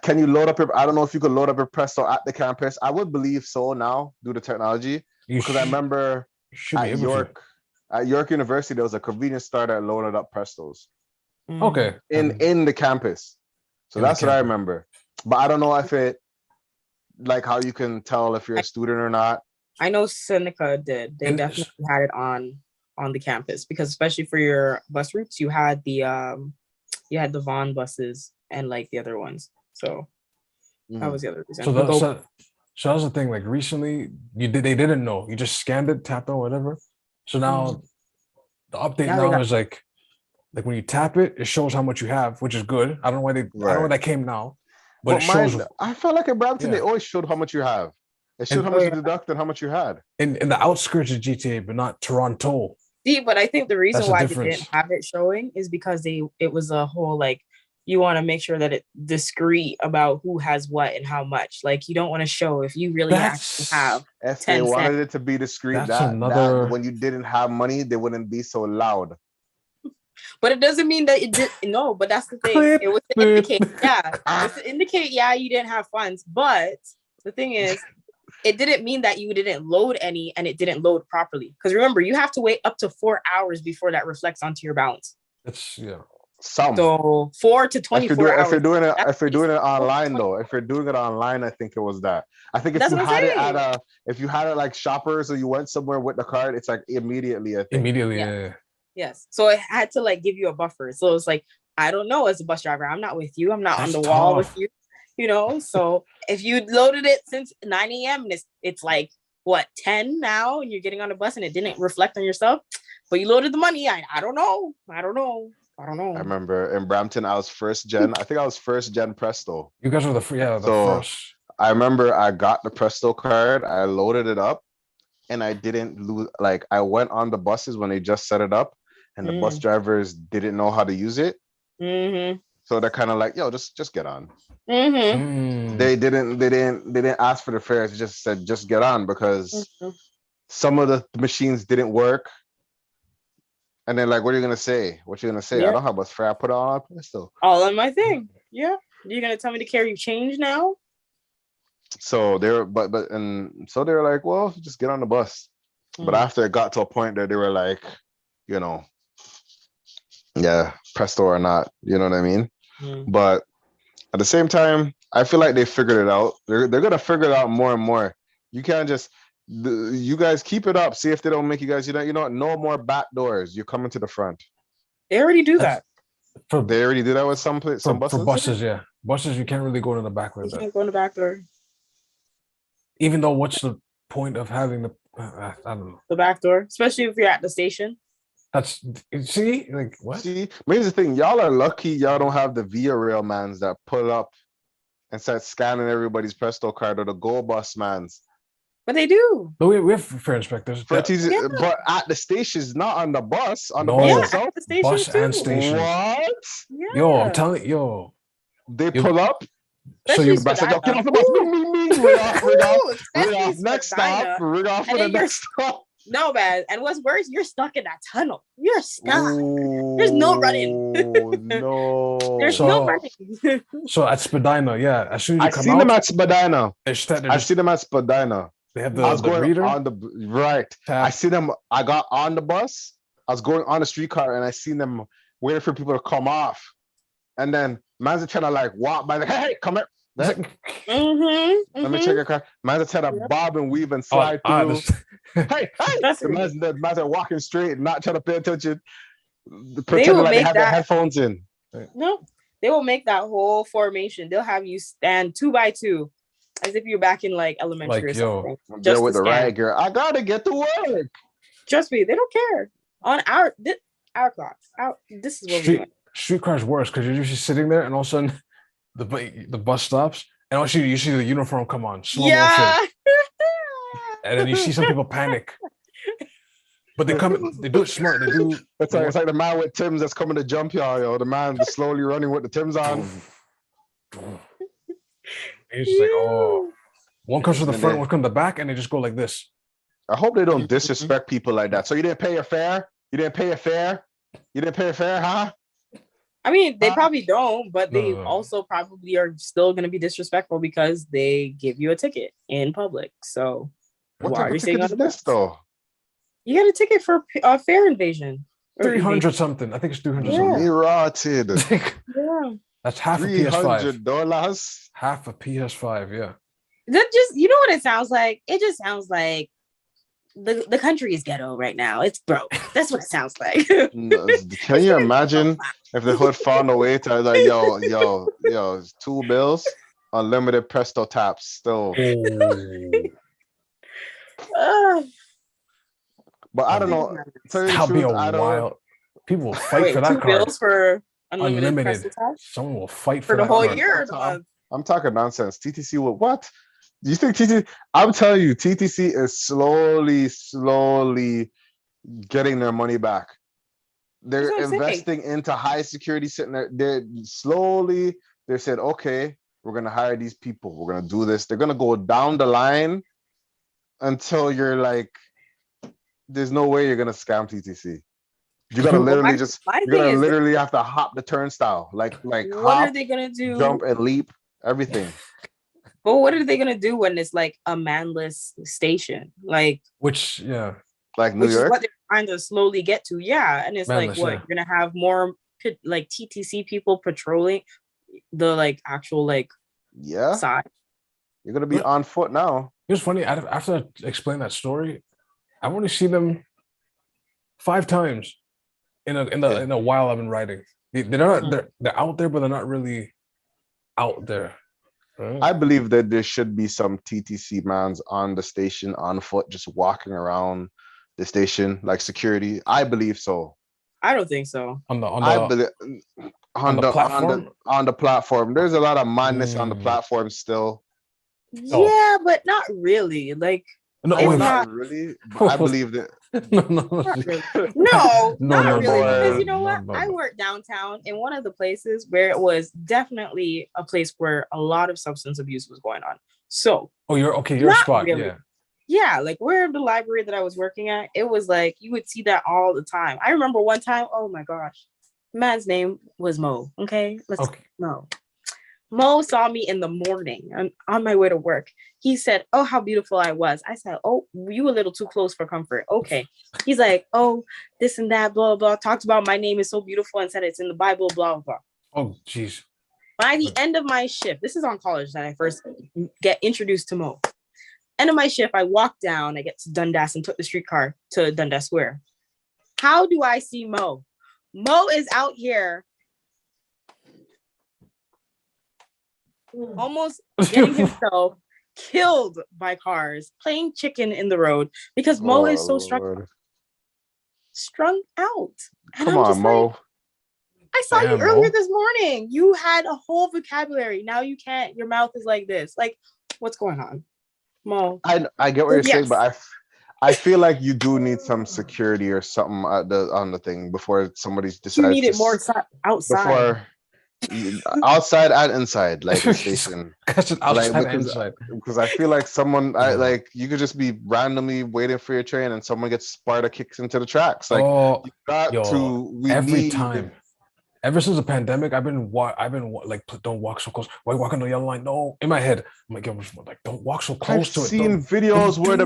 [SPEAKER 1] Can you load up your? I don't know if you could load up your Presto at the campus. I would believe so now due to technology because I remember
[SPEAKER 2] should be
[SPEAKER 1] at
[SPEAKER 2] able
[SPEAKER 1] York. At York University, there was a convenience store that loaded up Prestos
[SPEAKER 2] to.
[SPEAKER 3] Mm.
[SPEAKER 2] Okay.
[SPEAKER 1] in the campus. So
[SPEAKER 2] In the
[SPEAKER 1] that's what I
[SPEAKER 2] campus.
[SPEAKER 1] remember. But I don't know if it like how you can tell if you're a student or not.
[SPEAKER 3] I know Seneca did. They
[SPEAKER 2] And-
[SPEAKER 3] definitely had it on the campus because especially for your bus routes, you had the Vaughn buses and like the other ones. So that was the other reason.
[SPEAKER 2] So
[SPEAKER 3] But go-
[SPEAKER 2] that was the thing. Like recently, they didn't know. You just scanned it, tapped on whatever. So now the update
[SPEAKER 3] Now they
[SPEAKER 2] now
[SPEAKER 3] got-
[SPEAKER 2] is like when you tap it, it shows how much you have, which is good. I don't know why I don't know where
[SPEAKER 1] Right.
[SPEAKER 2] that came now, but
[SPEAKER 1] But
[SPEAKER 2] it shows
[SPEAKER 1] mine, I felt like in Brampton, they
[SPEAKER 2] Yeah.
[SPEAKER 1] always showed how much you have. It showed
[SPEAKER 2] And-
[SPEAKER 1] how much
[SPEAKER 3] Oh,
[SPEAKER 1] you
[SPEAKER 3] yeah.
[SPEAKER 1] deduct and how much you had.
[SPEAKER 2] in the outskirts of GTA, but not Toronto.
[SPEAKER 3] See, but I think the reason
[SPEAKER 2] That's the
[SPEAKER 3] why they
[SPEAKER 2] difference.
[SPEAKER 3] didn't have it showing is because it was a whole like you want to make sure that it's discreet about who has what and how much. Like you don't want to show if you really actually have.
[SPEAKER 1] If
[SPEAKER 3] 10
[SPEAKER 1] they wanted
[SPEAKER 3] cents.
[SPEAKER 1] it to be discreet,
[SPEAKER 2] That's
[SPEAKER 1] that
[SPEAKER 2] another-
[SPEAKER 1] when you didn't have money, they wouldn't be so loud.
[SPEAKER 3] But it doesn't mean that it did. No, but that's the thing.
[SPEAKER 2] Clip,
[SPEAKER 3] It was to
[SPEAKER 2] clip.
[SPEAKER 3] indicate, yeah, it's to indicate, yeah, you didn't have funds. But the thing is, it didn't mean that you didn't load any and it didn't load properly. Because remember, you have to wait up to 4 hours before that reflects onto your balance.
[SPEAKER 2] It's
[SPEAKER 1] Some.
[SPEAKER 3] So 4 to
[SPEAKER 1] if
[SPEAKER 3] 24
[SPEAKER 1] you're,
[SPEAKER 3] hours.
[SPEAKER 1] if you're doing it,
[SPEAKER 3] That's
[SPEAKER 1] if you're doing it
[SPEAKER 3] basically
[SPEAKER 1] online though, if you're doing it online, I think it was that. I think if
[SPEAKER 3] That's
[SPEAKER 1] you
[SPEAKER 3] what I'm
[SPEAKER 1] had it
[SPEAKER 3] saying.
[SPEAKER 1] at if you had it like Shoppers or you went somewhere with the card, it's like immediately. I think.
[SPEAKER 2] immediately.
[SPEAKER 3] Yeah.
[SPEAKER 2] Yeah.
[SPEAKER 3] Yes. So it had to like give you a buffer. So it's like, I don't know, as a bus driver, I'm not with you. I'm not on
[SPEAKER 2] That's
[SPEAKER 3] the wall with
[SPEAKER 2] tough.
[SPEAKER 3] you, you know? So if you loaded it since 9 a.m. and it's like, what, 10 now and you're getting on a bus and it didn't reflect on yourself, but you loaded the money. I don't know. I
[SPEAKER 1] remember in Brampton, I was first gen. I think I was first gen Presto.
[SPEAKER 2] You guys were the
[SPEAKER 1] So-
[SPEAKER 2] first.
[SPEAKER 1] I remember I got the Presto card, I loaded it up, and I didn't lose. Like I went on the buses when they just set it up, and the bus drivers didn't know how to use it.
[SPEAKER 3] Mm-hmm.
[SPEAKER 1] So they're kind of like, "Yo, just get on."
[SPEAKER 3] Mm-hmm.
[SPEAKER 2] Mm.
[SPEAKER 1] They didn't ask for the fares. They just said, "Just get on," because
[SPEAKER 3] Mm-hmm.
[SPEAKER 1] some of the machines didn't work. And then like, what are you gonna say? What you gonna say? I
[SPEAKER 3] Yeah.
[SPEAKER 1] don't have bus fare. I put it on Presto.
[SPEAKER 3] All on my thing. Yeah. You're gonna tell me to carry change now?
[SPEAKER 1] So they were, so they were like, "Well, just get on the bus." But after it got to a point that they were like, you know, yeah, Presto or not, you know what I mean?
[SPEAKER 3] Mhm.
[SPEAKER 1] But at the same time, I feel like they figured it out. They're gonna figure it out more and more. You can't just You guys keep it up. See if they don't make you guys. You know, no more back doors. You're coming to the front.
[SPEAKER 3] They already do that.
[SPEAKER 1] They already do that with some buses.
[SPEAKER 2] For buses, yeah. Buses, you can't really go to the back like
[SPEAKER 3] You
[SPEAKER 2] that.
[SPEAKER 3] can't go in the back door.
[SPEAKER 2] Even though, what's the point of having the? I don't know.
[SPEAKER 3] The back door, especially if you're at the station.
[SPEAKER 2] That's like what?
[SPEAKER 1] See, here's the thing. Y'all are lucky. Y'all don't have the Via Rail mans that pull up and start scanning everybody's Presto card, or the Go Bus mans.
[SPEAKER 3] But they do.
[SPEAKER 2] But we have fare inspectors.
[SPEAKER 1] But at the stations, not on the bus. On the
[SPEAKER 2] No.
[SPEAKER 1] bus itself.
[SPEAKER 3] At the station
[SPEAKER 2] Bus
[SPEAKER 3] too.
[SPEAKER 2] and station.
[SPEAKER 1] What?
[SPEAKER 3] Yeah.
[SPEAKER 2] Yo, I'm telling you.
[SPEAKER 1] They pull up.
[SPEAKER 2] So you
[SPEAKER 1] Bus like, yo, get off the bus. Me. Rig off. Next stop. Rig off for the next stop.
[SPEAKER 3] No, man. And what's worse, you're stuck in that tunnel. You're stuck. There's no running.
[SPEAKER 1] No.
[SPEAKER 3] There's no running.
[SPEAKER 2] So at Spadina, yeah. As soon as you
[SPEAKER 1] I've
[SPEAKER 2] come
[SPEAKER 1] seen
[SPEAKER 2] out,
[SPEAKER 1] them at Spadina.
[SPEAKER 2] I've
[SPEAKER 1] seen them at Spadina.
[SPEAKER 2] They have
[SPEAKER 1] I was going
[SPEAKER 2] reader
[SPEAKER 1] on the right.
[SPEAKER 2] tab.
[SPEAKER 1] I see them. I got on the bus. I was going on the streetcar, and I seen them waiting for people to come off. And then man's trying to like walk by. Like, hey, come here. Let me check your car. Man's trying to bob and weave and slide through. Hey. The man's are walking straight and not trying to pay attention. Pretending like they have their headphones in.
[SPEAKER 3] No, they will make that whole formation. They'll have you stand 2 by 2. As if you're back in like elementary or something.
[SPEAKER 1] Just with the right girl. I gotta get to work.
[SPEAKER 3] Trust me, they don't care. On our clocks. This is what we're doing.
[SPEAKER 2] Streetcar's worse because you're usually sitting there and all of a sudden the bus stops and also you see the uniform come on. Slow motion. And then you see some people panic. But they do it smart. They do.
[SPEAKER 1] It's like the man with Tim's that's coming to jump y'all, yo. The man that's slowly running with the Tim's on.
[SPEAKER 2] It's just like, oh, one comes to the front, one comes to the back, and they just go like this.
[SPEAKER 1] I hope they don't disrespect people like that. So you didn't pay your fare? You didn't pay your fare? Huh?
[SPEAKER 3] I mean, they probably don't, but they also probably are still going to be disrespectful because they give you a ticket in public. So
[SPEAKER 1] what type of ticket is this, though?
[SPEAKER 3] You got a ticket for fare invasion.
[SPEAKER 2] 300 something. I think it's 300 something.
[SPEAKER 1] Me rotted.
[SPEAKER 3] Yeah.
[SPEAKER 2] That's half a PS5.
[SPEAKER 1] $300.
[SPEAKER 2] Half a PS5, yeah.
[SPEAKER 3] That just, you know what it sounds like? It just sounds like the country is ghetto right now. It's broke. That's what it sounds like.
[SPEAKER 1] Can you imagine if the hood found a way to like, yo, it's $2 bills, unlimited Presto taps still. But I don't know.
[SPEAKER 2] That'll be a wild. People will fight for that
[SPEAKER 3] $2
[SPEAKER 2] card.
[SPEAKER 3] bills for unlimited.
[SPEAKER 2] Someone will fight
[SPEAKER 3] for the whole
[SPEAKER 2] card.
[SPEAKER 3] year.
[SPEAKER 1] I'm talking nonsense. TTC will what? Do you think TTC? I'm telling you, TTC is slowly getting their money back. They're investing into high security sitting there. They said, okay, we're gonna hire these people. We're gonna do this. They're gonna go down the line until you're like, there's no way you're gonna scam TTC. You gotta literally literally have to hop the turnstile, like
[SPEAKER 3] what
[SPEAKER 1] hop,
[SPEAKER 3] are they gonna do?
[SPEAKER 1] Jump and leap, everything.
[SPEAKER 3] But what are they gonna do when it's like a manless station, like
[SPEAKER 1] New York?
[SPEAKER 3] Is what they're trying to slowly get to, and it's manless, like what you're gonna have more like TTC people patrolling the like actual like side.
[SPEAKER 1] You're gonna be on foot now.
[SPEAKER 2] It was funny. After I explained that story, I've only seen them 5 times in a while I've been riding. They're out there, but they're not really out there. Right?
[SPEAKER 1] I believe that there should be some TTC mans on the station on foot, just walking around the station like security. I believe so.
[SPEAKER 3] I don't think so.
[SPEAKER 1] On the platform, there's a lot of madness on the platform still.
[SPEAKER 3] Yeah, but not really. Like
[SPEAKER 1] not really. I believe that.
[SPEAKER 3] Not really. Because you know what? I worked downtown in one of the places where it was definitely a place where a lot of substance abuse was going on. So
[SPEAKER 2] your spot, really.
[SPEAKER 3] Yeah, like where the library that I was working at, it was like you would see that all the time. I remember one time, oh my gosh, man's name was Mo. Okay, Mo saw me in the morning on my way to work. He said, "Oh, how beautiful I was." I said, "Oh, you a little too close for comfort." Okay. He's like, "Oh, this and that, blah, blah, blah." Talked about my name is so beautiful and said it's in the Bible, blah, blah.
[SPEAKER 2] Oh, jeez.
[SPEAKER 3] By the end of my shift, this is on college that I first get introduced to Mo. End of my shift, I walk down, I get to Dundas and took the streetcar to Dundas Square. How do I see Mo? Mo is out here almost getting himself killed by cars, playing chicken in the road because Mo is so strung out. And
[SPEAKER 1] Come on, Mo.
[SPEAKER 3] I saw you
[SPEAKER 2] Damn,
[SPEAKER 3] earlier
[SPEAKER 2] Mo.
[SPEAKER 3] this morning. You had a whole vocabulary. Now you can't. Your mouth is like this. Like, what's going on, Mo?
[SPEAKER 1] I get what you're saying, but I feel like you do need some security or something on the thing before somebody decides.
[SPEAKER 3] You need it more outside.
[SPEAKER 1] Before outside and inside, like the station.
[SPEAKER 2] Outside and inside.
[SPEAKER 1] Because I feel like someone, like you could just be randomly waiting for your train and someone gets Sparta kicks into the tracks. Like you got to.
[SPEAKER 2] Every time. Ever since the pandemic, I've been like, don't walk so close. Why walk on the yellow line? No, in my head, I'm like, yo, like, don't walk so close to it.
[SPEAKER 1] I've seen videos where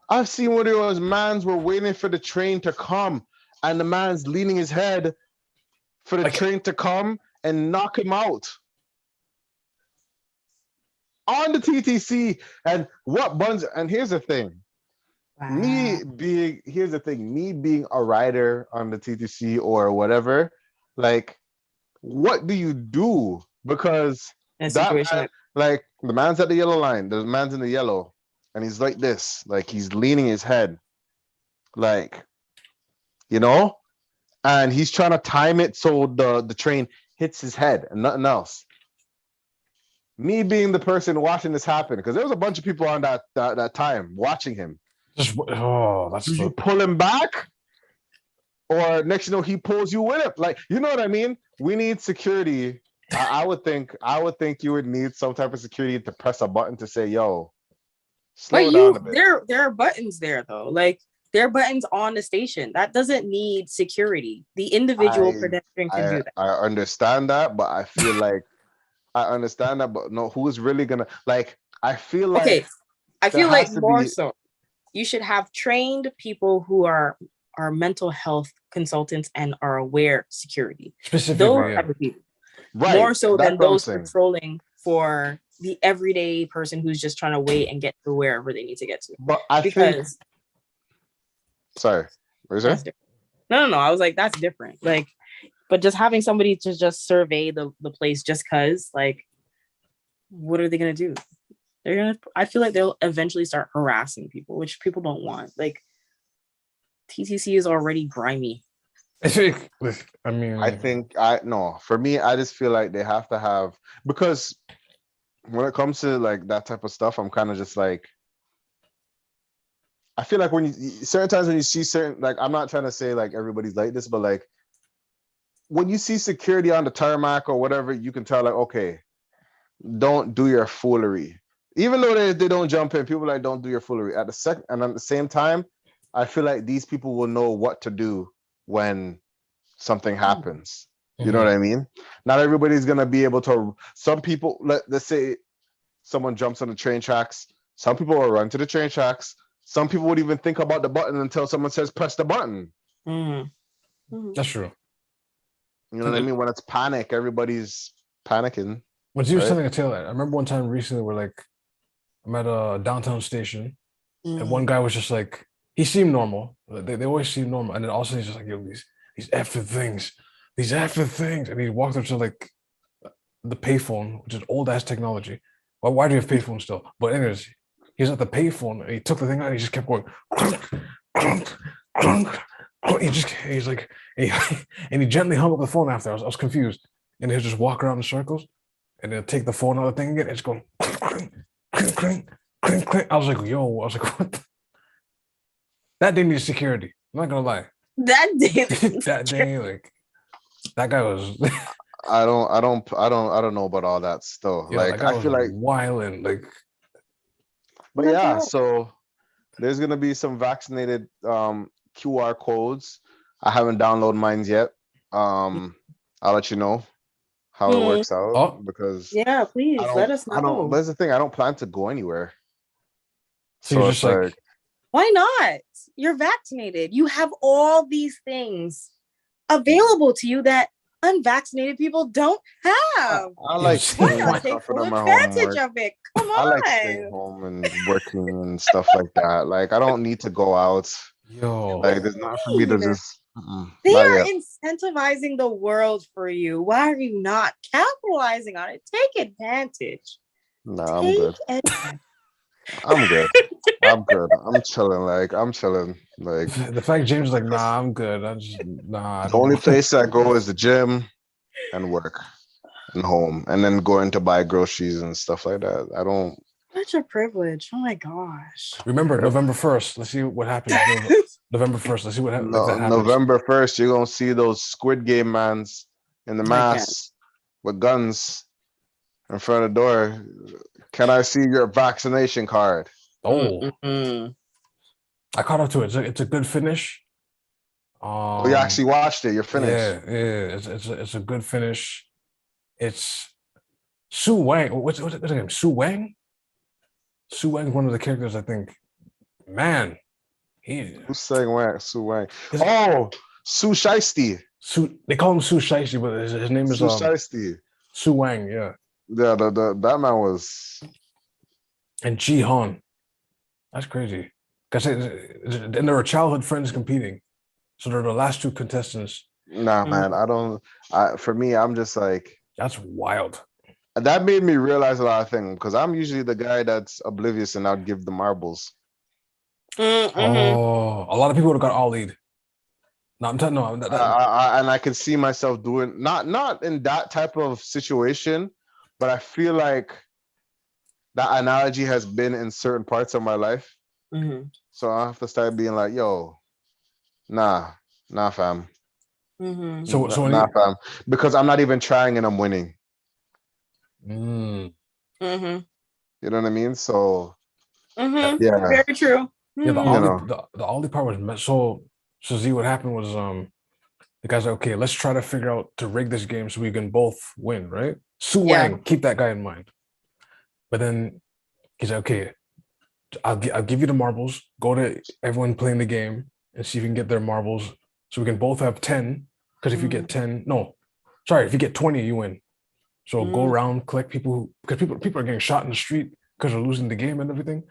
[SPEAKER 1] I've seen videos, mans were waiting for the train to come, and the man's leaning his head for the train to come and knock him out on the TTC. And what buns? And here's the thing. Me being a rider on the TTC or whatever, like, what do you do? Because that man, like, the man's at the yellow line, the man's in the yellow, and he's like this, like he's leaning his head, like, you know, and he's trying to time it so the train hits his head and nothing else. Me being the person watching this happen, because there was a bunch of people on that time watching him. You pull him back, or next, you know, he pulls you with it. Like, you know what I mean? We need security. I would think you would need some type of security to press a button to say, "Yo, slow down a bit."
[SPEAKER 3] There are buttons there though. Like, there are buttons on the station. That doesn't need security. The individual pedestrian can do that.
[SPEAKER 1] I understand that, but I feel like no, who's really gonna, like? I feel like
[SPEAKER 3] more so you should have trained people who are mental health consultants and are aware security.
[SPEAKER 2] Specifically,
[SPEAKER 3] those type of people.
[SPEAKER 1] Right.
[SPEAKER 3] More so than those patrolling for the everyday person who's just trying to wait and get to wherever they need to get to.
[SPEAKER 1] But sorry, what is that?
[SPEAKER 3] No. I was like, that's different. Like, but just having somebody to just survey the place just cause, like, what are they gonna do? I feel like they'll eventually start harassing people, which people don't want. Like, TTC is already grimy.
[SPEAKER 1] For me, I just feel like they have to have, because when it comes to like that type of stuff, I'm kind of just like, I feel like certain times when you see certain, like, I'm not trying to say like everybody's like this, but like when you see security on the tarmac or whatever, you can tell like, okay, don't do your foolery. Even though they don't jump in, people like, don't do your foolery. At the same time, I feel like these people will know what to do when something happens. You know what I mean? Not everybody's gonna be able to. Some people, let's say someone jumps on the train tracks. Some people will run to the train tracks. Some people would even think about the button until someone says press the button.
[SPEAKER 2] That's true.
[SPEAKER 1] You know what I mean? When it's panic, everybody's panicking.
[SPEAKER 2] When you were telling a tale, I remember one time recently where, like, I'm at a downtown station, and one guy was just like, he seemed normal. They always seem normal, and then all of a sudden he's just like, yo, these effing things, and he walked up to like the payphone, which is old ass technology. Why do you have payphone still? But anyways, he's at the payphone, and he took the thing out, and he just kept going, clunk, clunk. He's like, and he gently hung up the phone after. I was confused, and he'll just walk around in circles, and then take the phone out of the thing again, and it's going, clink. I was like, what? That day needs security. I'm not gonna lie.
[SPEAKER 3] That day,
[SPEAKER 2] like, that guy was.
[SPEAKER 1] I don't know about all that stuff.
[SPEAKER 2] Yeah,
[SPEAKER 1] like, I feel like
[SPEAKER 2] wilding, like.
[SPEAKER 1] But yeah, so there's gonna be some vaccinated QR codes. I haven't downloaded mine yet. I'll let you know how it works out, because
[SPEAKER 3] please let us know.
[SPEAKER 1] That's the thing. I don't plan to go anywhere.
[SPEAKER 2] So you're just like,
[SPEAKER 3] why not? You're vaccinated. You have all these things available to you that unvaccinated people don't have.
[SPEAKER 1] I like
[SPEAKER 3] Why
[SPEAKER 1] staying
[SPEAKER 3] not take
[SPEAKER 1] comfort
[SPEAKER 3] full
[SPEAKER 1] of my
[SPEAKER 3] advantage
[SPEAKER 1] homework.
[SPEAKER 3] of it? Come
[SPEAKER 1] I like
[SPEAKER 3] on.
[SPEAKER 1] staying home and working and stuff like that. Like I don't need to go out.
[SPEAKER 2] Yo,
[SPEAKER 1] Like there's not for me to
[SPEAKER 3] Mean.
[SPEAKER 1] just
[SPEAKER 3] They
[SPEAKER 1] not
[SPEAKER 3] are
[SPEAKER 1] yet.
[SPEAKER 3] incentivizing the world for you. Why are you not capitalizing on it? Take advantage.
[SPEAKER 1] Nah, I'm
[SPEAKER 3] Take
[SPEAKER 1] good.
[SPEAKER 3] advantage.
[SPEAKER 1] I'm good. I'm good. I'm chilling. Like I'm chilling. Like
[SPEAKER 2] the fact James is like, nah, I'm good. I just nah. I
[SPEAKER 1] the only
[SPEAKER 2] don't.
[SPEAKER 1] place I go is the gym and work and home, and then going to buy groceries and stuff like that. I don't.
[SPEAKER 3] Such a privilege. Oh my gosh.
[SPEAKER 2] Remember November 1st. Let's see what happens. November 1st. Let's see what if that happens.
[SPEAKER 1] November 1st, you're gonna see those Squid Game mans in the
[SPEAKER 3] I can't.
[SPEAKER 1] masks with guns in front of the door. Can I see your vaccination card?
[SPEAKER 2] Oh,
[SPEAKER 3] Mm-mm.
[SPEAKER 2] I caught up to it. It's a good finish.
[SPEAKER 1] Oh, you actually watched it. You're finished.
[SPEAKER 2] Yeah. It's a good finish. It's Su Wang. What's her name? Su Wang. Su Wang is one of the characters. I think. Man,
[SPEAKER 1] Who's saying Wang? Su Wang.
[SPEAKER 2] Is-
[SPEAKER 1] Oh, Su Shiesty.
[SPEAKER 2] They call him Su Shiesty, but his name is
[SPEAKER 1] Su Shiesty.
[SPEAKER 2] Su Wang. Yeah,
[SPEAKER 1] Yeah, that man was.
[SPEAKER 2] and Ji Han. That's crazy. Cause and there were childhood friends competing, so they're the last two contestants.
[SPEAKER 1] Nah, man. I don't. For me, I'm just like.
[SPEAKER 2] That's wild.
[SPEAKER 1] That made me realize a lot of things because I'm usually the guy that's oblivious and I'd give the marbles.
[SPEAKER 3] Mm-hmm.
[SPEAKER 2] Oh, a lot of people would have got all lead. No, I'm telling no.
[SPEAKER 1] And I could see myself doing not in that type of situation, but I feel like that analogy has been in certain parts of my life.
[SPEAKER 3] Mm-hmm.
[SPEAKER 1] So I have to start being like, yo, nah, fam.
[SPEAKER 3] Mm-hmm.
[SPEAKER 2] So
[SPEAKER 1] Fam. Because I'm not even trying and I'm winning.
[SPEAKER 2] Mm.
[SPEAKER 3] Mm-hmm.
[SPEAKER 1] You know what I mean? So
[SPEAKER 3] Mm-hmm.
[SPEAKER 1] yeah.
[SPEAKER 3] Very true.
[SPEAKER 2] Yeah, the
[SPEAKER 3] Mm-hmm.
[SPEAKER 2] Ollie part was so Z. What happened was the guy's like, okay, let's try to figure out to rig this game so we can both win, right? Su Wang, keep that guy in mind. But then he's like, okay, I'll give you the marbles. Go to everyone playing the game and see if you can get their marbles so we can both have 10. Because if you get 10, if you get 20, you win. So go around, collect people because people are getting shot in the street because they're losing the game and everything.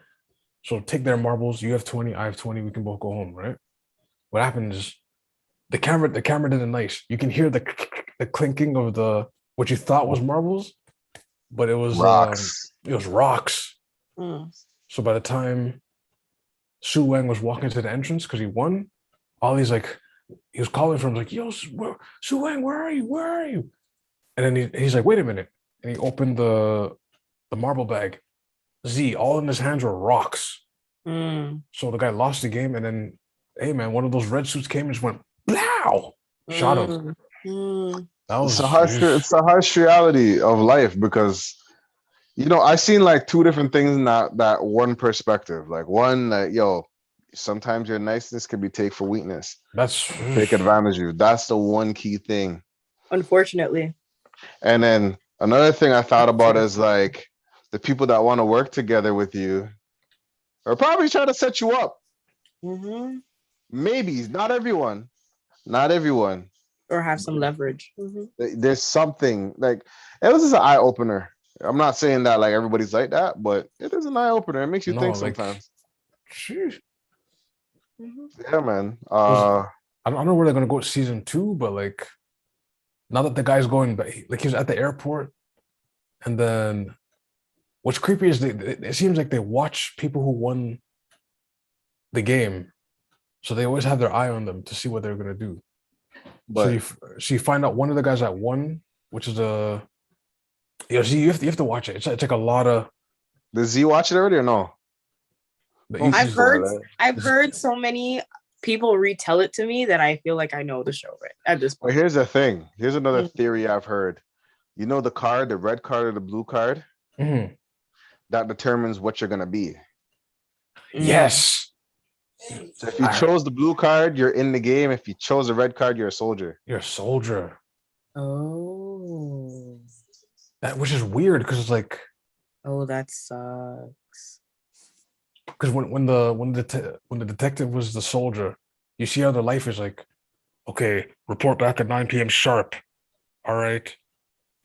[SPEAKER 2] So take their marbles. You have 20, I have 20. We can both go home, right? What happened is the camera didn't nice. You can hear the clinking of what you thought was marbles, but it was
[SPEAKER 1] rocks.
[SPEAKER 2] It was rocks.
[SPEAKER 3] Mm.
[SPEAKER 2] So by the time Su Wang was walking to the entrance because he won, Ollie's like, he was calling for him like, yo, Su Wang, where are you? Where are you? And then he's like, wait a minute. And he opened the marble bag. Z, all in his hands were rocks.
[SPEAKER 3] Mm.
[SPEAKER 2] So the guy lost the game, and then, hey man, one of those red suits came and just went, blow, shot him.
[SPEAKER 3] Mm.
[SPEAKER 2] That was
[SPEAKER 1] It's a harsh reality of life because I've seen like two different things in that one perspective. Like one, like, yo, sometimes your niceness can be taken for weakness.
[SPEAKER 2] That's
[SPEAKER 1] Take advantage of you. That's the one key thing.
[SPEAKER 3] Unfortunately.
[SPEAKER 1] And then another thing I thought about is like the people that want to work together with you are probably trying to set you up.
[SPEAKER 3] Mm-hmm.
[SPEAKER 1] Maybe not everyone,
[SPEAKER 3] Or have some leverage. Mm-hmm.
[SPEAKER 1] There's something like it was just an eye opener. I'm not saying that like everybody's like that, but it is an eye opener. It makes you think sometimes.
[SPEAKER 3] Mm-hmm.
[SPEAKER 1] Yeah, man.
[SPEAKER 2] I don't know where they're gonna go with season 2, but like now that the guy's going back, like he was at the airport, and then what's creepy is it seems like they watch people who won the game, so they always have their eye on them to see what they're gonna do. But so you find out one of the guys that won, which is you have to watch it. It's like a lot of.
[SPEAKER 1] Did Z watch it already or no?
[SPEAKER 3] I've heard so many people retell it to me that I feel like I know the show right at this point.
[SPEAKER 1] But here's the thing. Here's another theory I've heard. You know the card, the red card or the blue card?
[SPEAKER 2] Mm-hmm.
[SPEAKER 1] That determines what you're gonna be.
[SPEAKER 2] Yes.
[SPEAKER 1] So if you chose the blue card, you're in the game. If you chose the red card, you're a soldier.
[SPEAKER 2] You're a soldier.
[SPEAKER 3] Oh.
[SPEAKER 2] Which is weird because it's like.
[SPEAKER 3] Oh, that sucks.
[SPEAKER 2] Because when the detective was the soldier, you see how their life is like, okay, report back at 9 p.m. sharp. All right,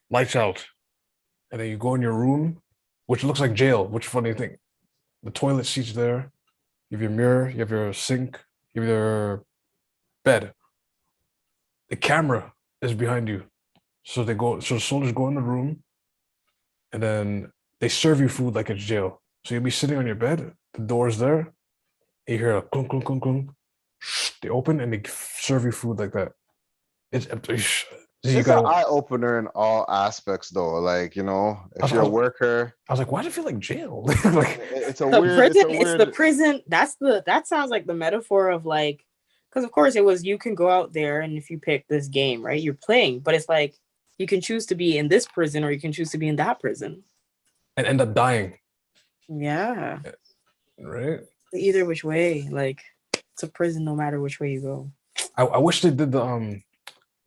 [SPEAKER 2] lights out, and then you go in your room, which looks like jail. Which funny thing, the toilet seat's there. You have your mirror. You have your sink. You have your bed. The camera is behind you. So the soldiers go in the room and then they serve you food like it's jail. So you'll be sitting on your bed, the door's there, and you hear a clunk, clunk, clunk, clunk. They open and they serve you food like that. It's
[SPEAKER 1] It's an eye opener in all aspects, though. Like, you know, if you're a worker,
[SPEAKER 2] I was like, why does it feel like jail? Like,
[SPEAKER 1] it's
[SPEAKER 3] the
[SPEAKER 1] weird.
[SPEAKER 3] Prison, it's the prison. That sounds like the metaphor of like, because of course it was, you can go out there and if you pick this game, right, you're playing, but it's like you can choose to be in this prison or you can choose to be in that prison
[SPEAKER 2] and end up dying.
[SPEAKER 3] Yeah.
[SPEAKER 2] Right.
[SPEAKER 3] Either which way, like it's a prison no matter which way you go.
[SPEAKER 2] I wish they did the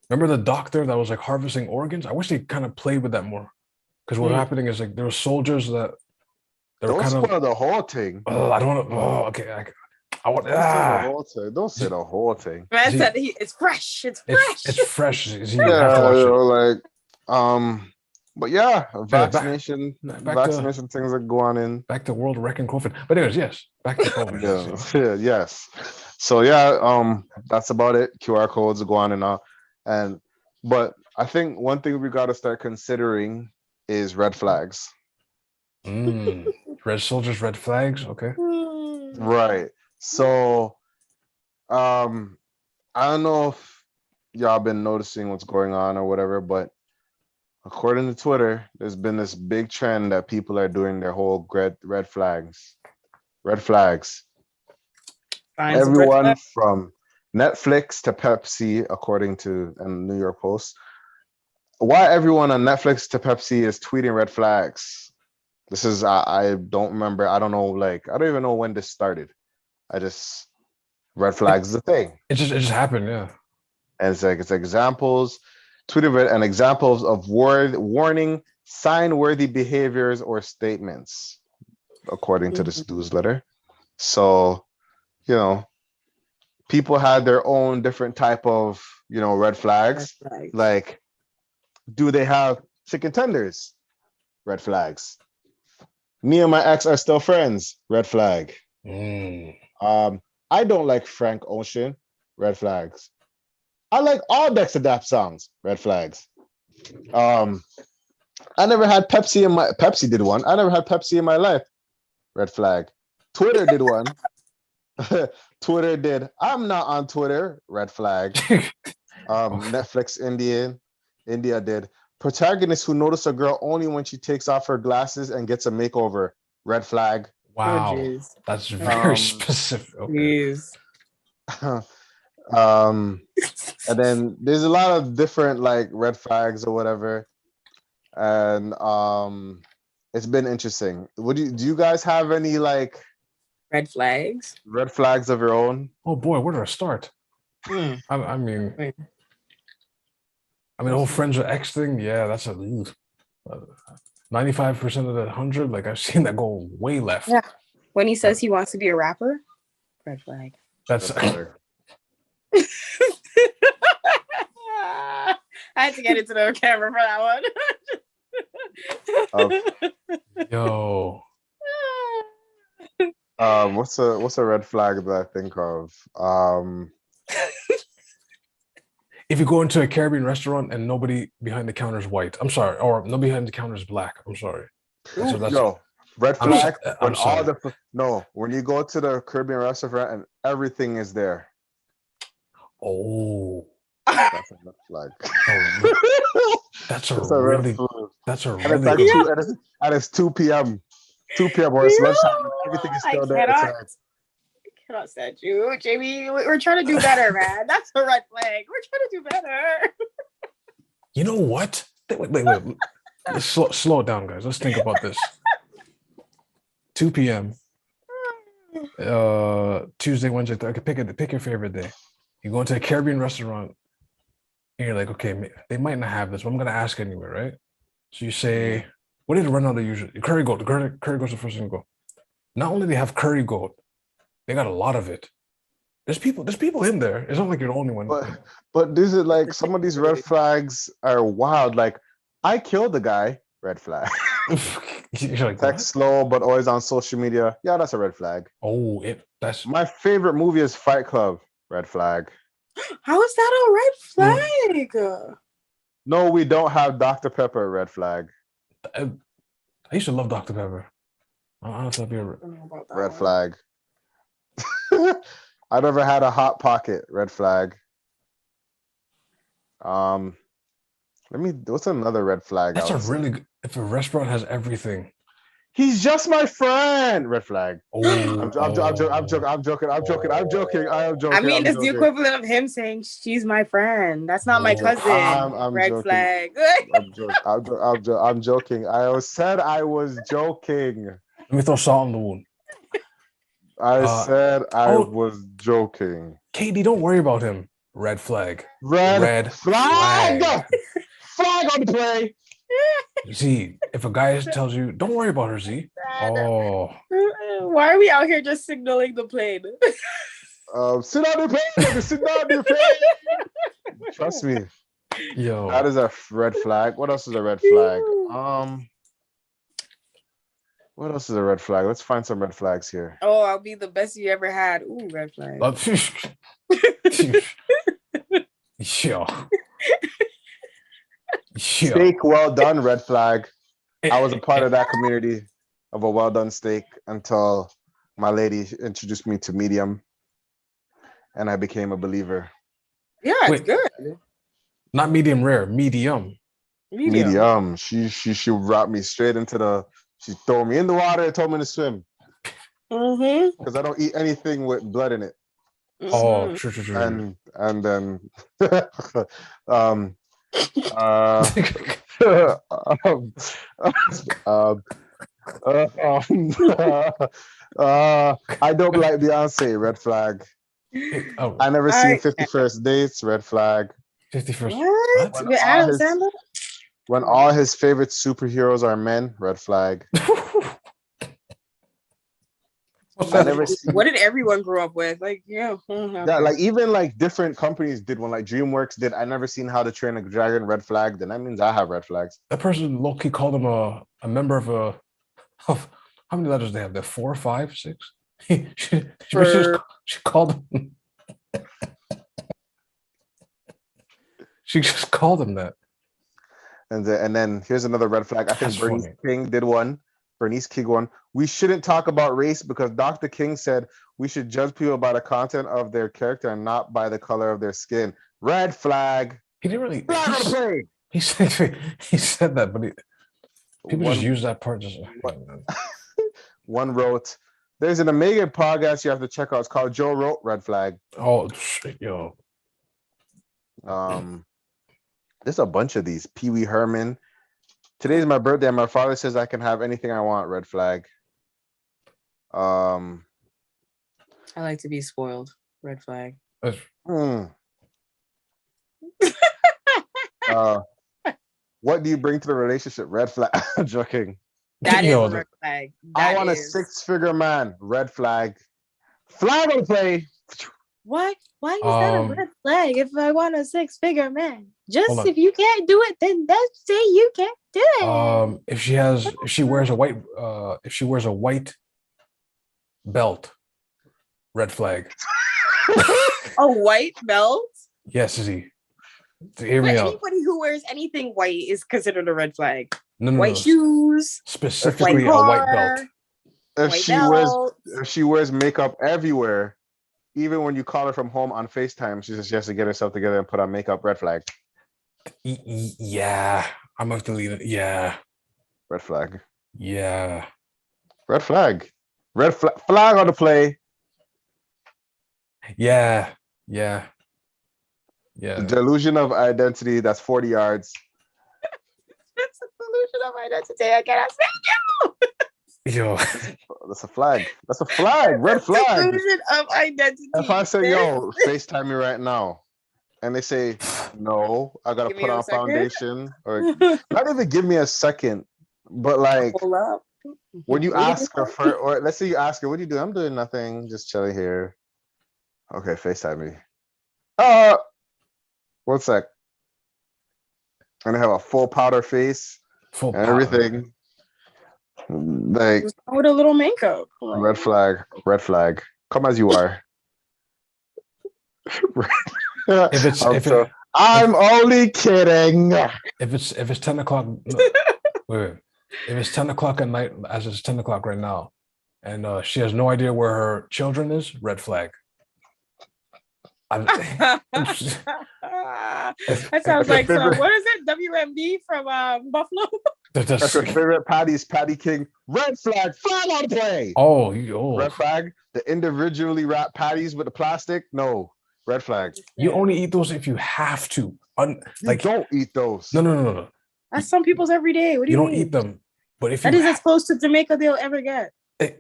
[SPEAKER 2] remember the doctor that was like harvesting organs? I wish they kind of played with that more. Because what was happening is like there were soldiers that they were kind
[SPEAKER 1] of the whole thing.
[SPEAKER 2] Oh, I don't want to. Oh, okay. I want.
[SPEAKER 1] Don't say the whole thing.
[SPEAKER 3] Man said it's fresh. It's fresh.
[SPEAKER 2] It's fresh.
[SPEAKER 1] But yeah, vaccination things are going in.
[SPEAKER 2] Back to world wrecking COVID. But anyways, yes, back to COVID.
[SPEAKER 1] Yeah, yes. So yeah, that's about it. QR codes are going on and but I think one thing we got to start considering is red flags.
[SPEAKER 2] Red soldiers, red flags. Okay.
[SPEAKER 1] Right. So, I don't know if y'all been noticing what's going on or whatever, but according to Twitter, there's been this big trend that people are doing their whole red flags. Everyone from Netflix to Pepsi, according to the New York Post. Why everyone on Netflix to Pepsi is tweeting red flags? This is I don't remember. I don't know. Like I don't even know when this started. Red flags is a thing.
[SPEAKER 2] It just happened, yeah.
[SPEAKER 1] And it's examples, Twitter and examples of warning, sign-worthy behaviors or statements, according to this newsletter. So, you know, people had their own different type of, you know, red flags. Like, do they have chicken tenders? Red flags. Me and my ex are still friends. Red flag. I don't like Frank Ocean. Red flags. I like all Dexter Daps songs. Red flags. I never had Pepsi in my Pepsi did one. I never had Pepsi in my life. Red flag. Twitter did one. Twitter did. I'm not on Twitter. Red flag. Netflix India did. Protagonist who notice a girl only when she takes off her glasses and gets a makeover. Red flag.
[SPEAKER 2] Wow, that's very specific. Okay.
[SPEAKER 1] And then there's a lot of different like red flags or whatever, and it's been interesting. Do you guys have any like
[SPEAKER 3] red flags
[SPEAKER 1] of your own?
[SPEAKER 2] Oh boy, where do I start? I mean, the whole friends with X thing. Yeah, that's a 95% of the 100. Like I've seen that go way left.
[SPEAKER 3] Yeah, when he says he wants to be a rapper, red flag.
[SPEAKER 2] That's.
[SPEAKER 3] I had to get into the camera for that
[SPEAKER 2] one. Yo.
[SPEAKER 1] What's a red flag that I think of?
[SPEAKER 2] If you go into a Caribbean restaurant and nobody behind the counter is white, I'm sorry, or nobody behind the counter is black, I'm sorry.
[SPEAKER 1] No, red flag. When you go to the Caribbean restaurant and everything is there.
[SPEAKER 2] Oh,
[SPEAKER 1] that's a red flag.
[SPEAKER 2] That's a really.
[SPEAKER 1] And it's 2 p.m. 2 p.m. or it's lunchtime. Everything is still there.
[SPEAKER 3] I cannot stand you, Jamie. We're trying to do better, man. That's a red flag. We're trying to do better.
[SPEAKER 2] You know what? Wait. Let's slow it down, guys. Let's think about this. 2 p.m. Tuesday, Wednesday, Thursday. Okay, pick your favorite day. You go into a Caribbean restaurant and you're like, okay, they might not have this, but I'm gonna ask anyway, right? So you say, what did it run out of usually? Curry goat. Curry goat's the first thing to go. Not only do they have curry goat, they got a lot of it. There's people in there. It's not like you're the only one.
[SPEAKER 1] But this is like some of these red flags are wild. Like, I killed the guy, red flag.
[SPEAKER 2] You're like,
[SPEAKER 1] Text slow, but always on social media. Yeah, that's a red flag.
[SPEAKER 2] oh, that's
[SPEAKER 1] My favorite movie is Fight Club, red flag.
[SPEAKER 3] How is that a red flag?
[SPEAKER 1] No, we don't have Dr. Pepper, red flag.
[SPEAKER 2] I used to love Dr. Pepper. I don't know if that'd be a
[SPEAKER 1] red flag. I never had a hot pocket, red flag. What's another red flag?
[SPEAKER 2] That's a really good, if a restaurant has everything.
[SPEAKER 1] He's just my friend, red flag.
[SPEAKER 2] Oh,
[SPEAKER 1] I'm joking.
[SPEAKER 3] I mean, it's the equivalent of him saying she's my friend. That's not my cousin.
[SPEAKER 1] I'm
[SPEAKER 3] red
[SPEAKER 1] joking.
[SPEAKER 3] flag.
[SPEAKER 1] I'm joking. I said I was joking.
[SPEAKER 2] Let me throw salt in the wound.
[SPEAKER 1] I said I was joking.
[SPEAKER 2] Katie, don't worry about him. Red flag.
[SPEAKER 1] Red flag. Flag on the play.
[SPEAKER 2] Z, if a guy tells you, don't worry about her, Z. Oh.
[SPEAKER 3] Why are we out here just signaling the plane?
[SPEAKER 1] Sit on the plane, baby. Sit down the plane. Trust me.
[SPEAKER 2] Yo.
[SPEAKER 1] That is a red flag. What else is a red flag? What else is a red flag? Let's find some red flags here.
[SPEAKER 3] Oh, I'll be the best you ever had. Ooh, red flag.
[SPEAKER 2] Yo.
[SPEAKER 1] Steak well done, red flag. I was a part of that community of a well done steak until my lady introduced me to medium, and I became a believer.
[SPEAKER 3] Yeah, it's good.
[SPEAKER 2] Not medium rare, medium.
[SPEAKER 1] Medium. She brought me straight into the. She threw me in the water and told me to swim. Because I don't eat anything with blood in it.
[SPEAKER 2] Oh, true.
[SPEAKER 1] And then I don't like Beyonce, red flag.
[SPEAKER 2] Oh.
[SPEAKER 1] I never seen 50 First Dates, red flag.
[SPEAKER 2] 51st.
[SPEAKER 3] What? With Adam Sandler?
[SPEAKER 1] When all his favorite superheroes are men, red flag.
[SPEAKER 3] What did everyone grow up with? Like, yeah,
[SPEAKER 1] like even like different companies did one, like DreamWorks did. I never seen How to Train a Dragon, red flag. Then that means I have red flags.
[SPEAKER 2] That person low-key called him a member of how many letters they have? They're 4, 5, 6. she called him. She just called him that.
[SPEAKER 1] And then here's another red flag. I think Bernice King did one. Bernice King one. We shouldn't talk about race because Dr. King said we should judge people by the content of their character and not by the color of their skin. Red flag.
[SPEAKER 2] He didn't really. He said that, but people just use that part.
[SPEAKER 1] One wrote, "There's an amazing podcast you have to check out. It's called Joe Wrote, red flag."
[SPEAKER 2] Oh shit, yo.
[SPEAKER 1] There's a bunch of these. Pee Wee Herman. Today's my birthday and my father says I can have anything I want, red flag.
[SPEAKER 3] I like to be spoiled, red flag.
[SPEAKER 1] What do you bring to the relationship, red flag? I'm joking.
[SPEAKER 3] That is a red flag.
[SPEAKER 1] I want a 6-figure man, red flag. Flag on the play.
[SPEAKER 3] What? Why is that a red flag if I want a 6-figure man? Just if you can't do it, then just say you can't do it.
[SPEAKER 2] If she wears a white belt, red flag.
[SPEAKER 3] A white belt?
[SPEAKER 2] Yes, Izzy. Hear me out.
[SPEAKER 3] Anybody who wears anything white is considered a red flag.
[SPEAKER 2] No,
[SPEAKER 3] white shoes.
[SPEAKER 2] Specifically a white belt.
[SPEAKER 1] If she wears makeup everywhere, even when you call her from home on FaceTime, she says she has to get herself together and put on makeup, red flag.
[SPEAKER 2] Yeah. I'm going to delete it. Yeah.
[SPEAKER 1] Red flag.
[SPEAKER 2] Yeah.
[SPEAKER 1] Red flag. Red flag on the play.
[SPEAKER 2] Yeah. Yeah. Yeah.
[SPEAKER 1] The delusion of identity, that's 40 yards.
[SPEAKER 3] It's a delusion of identity. I cannot say you.
[SPEAKER 2] Yo.
[SPEAKER 1] That's a flag. That's a flag. Red flag.
[SPEAKER 3] Delusion of identity.
[SPEAKER 1] If I say, yo, FaceTime me right now, and they say, no, I got to put on foundation, or not even give me a second, but like, when you ask her for, or let's say you ask her, what are you doing? I'm doing nothing, just chilling here. Okay, FaceTime me. 1 sec. And I have a full powder face
[SPEAKER 2] Full
[SPEAKER 1] and
[SPEAKER 2] power.
[SPEAKER 1] everything. Like
[SPEAKER 3] Just with a little makeup.
[SPEAKER 1] red flag, red flag. Come as you are. I'm only kidding.
[SPEAKER 2] If it's 10 o'clock, no, wait. If it's 10 o'clock at night, as it's 10 o'clock right now, and she has no idea where her children is, red flag.
[SPEAKER 3] That sounds like some, what is it? WMD from Buffalo?
[SPEAKER 1] That's your favorite patties, Patty King. Red flag, flag on play.
[SPEAKER 2] Oh,
[SPEAKER 1] red flag. The individually wrapped patties with the plastic. No, red flag.
[SPEAKER 2] You only eat those if you have to.
[SPEAKER 1] You don't eat those.
[SPEAKER 2] No.
[SPEAKER 3] That's some people's every day. What do you mean?
[SPEAKER 2] You don't eat them. But if
[SPEAKER 3] that is as close to Jamaica they'll ever get.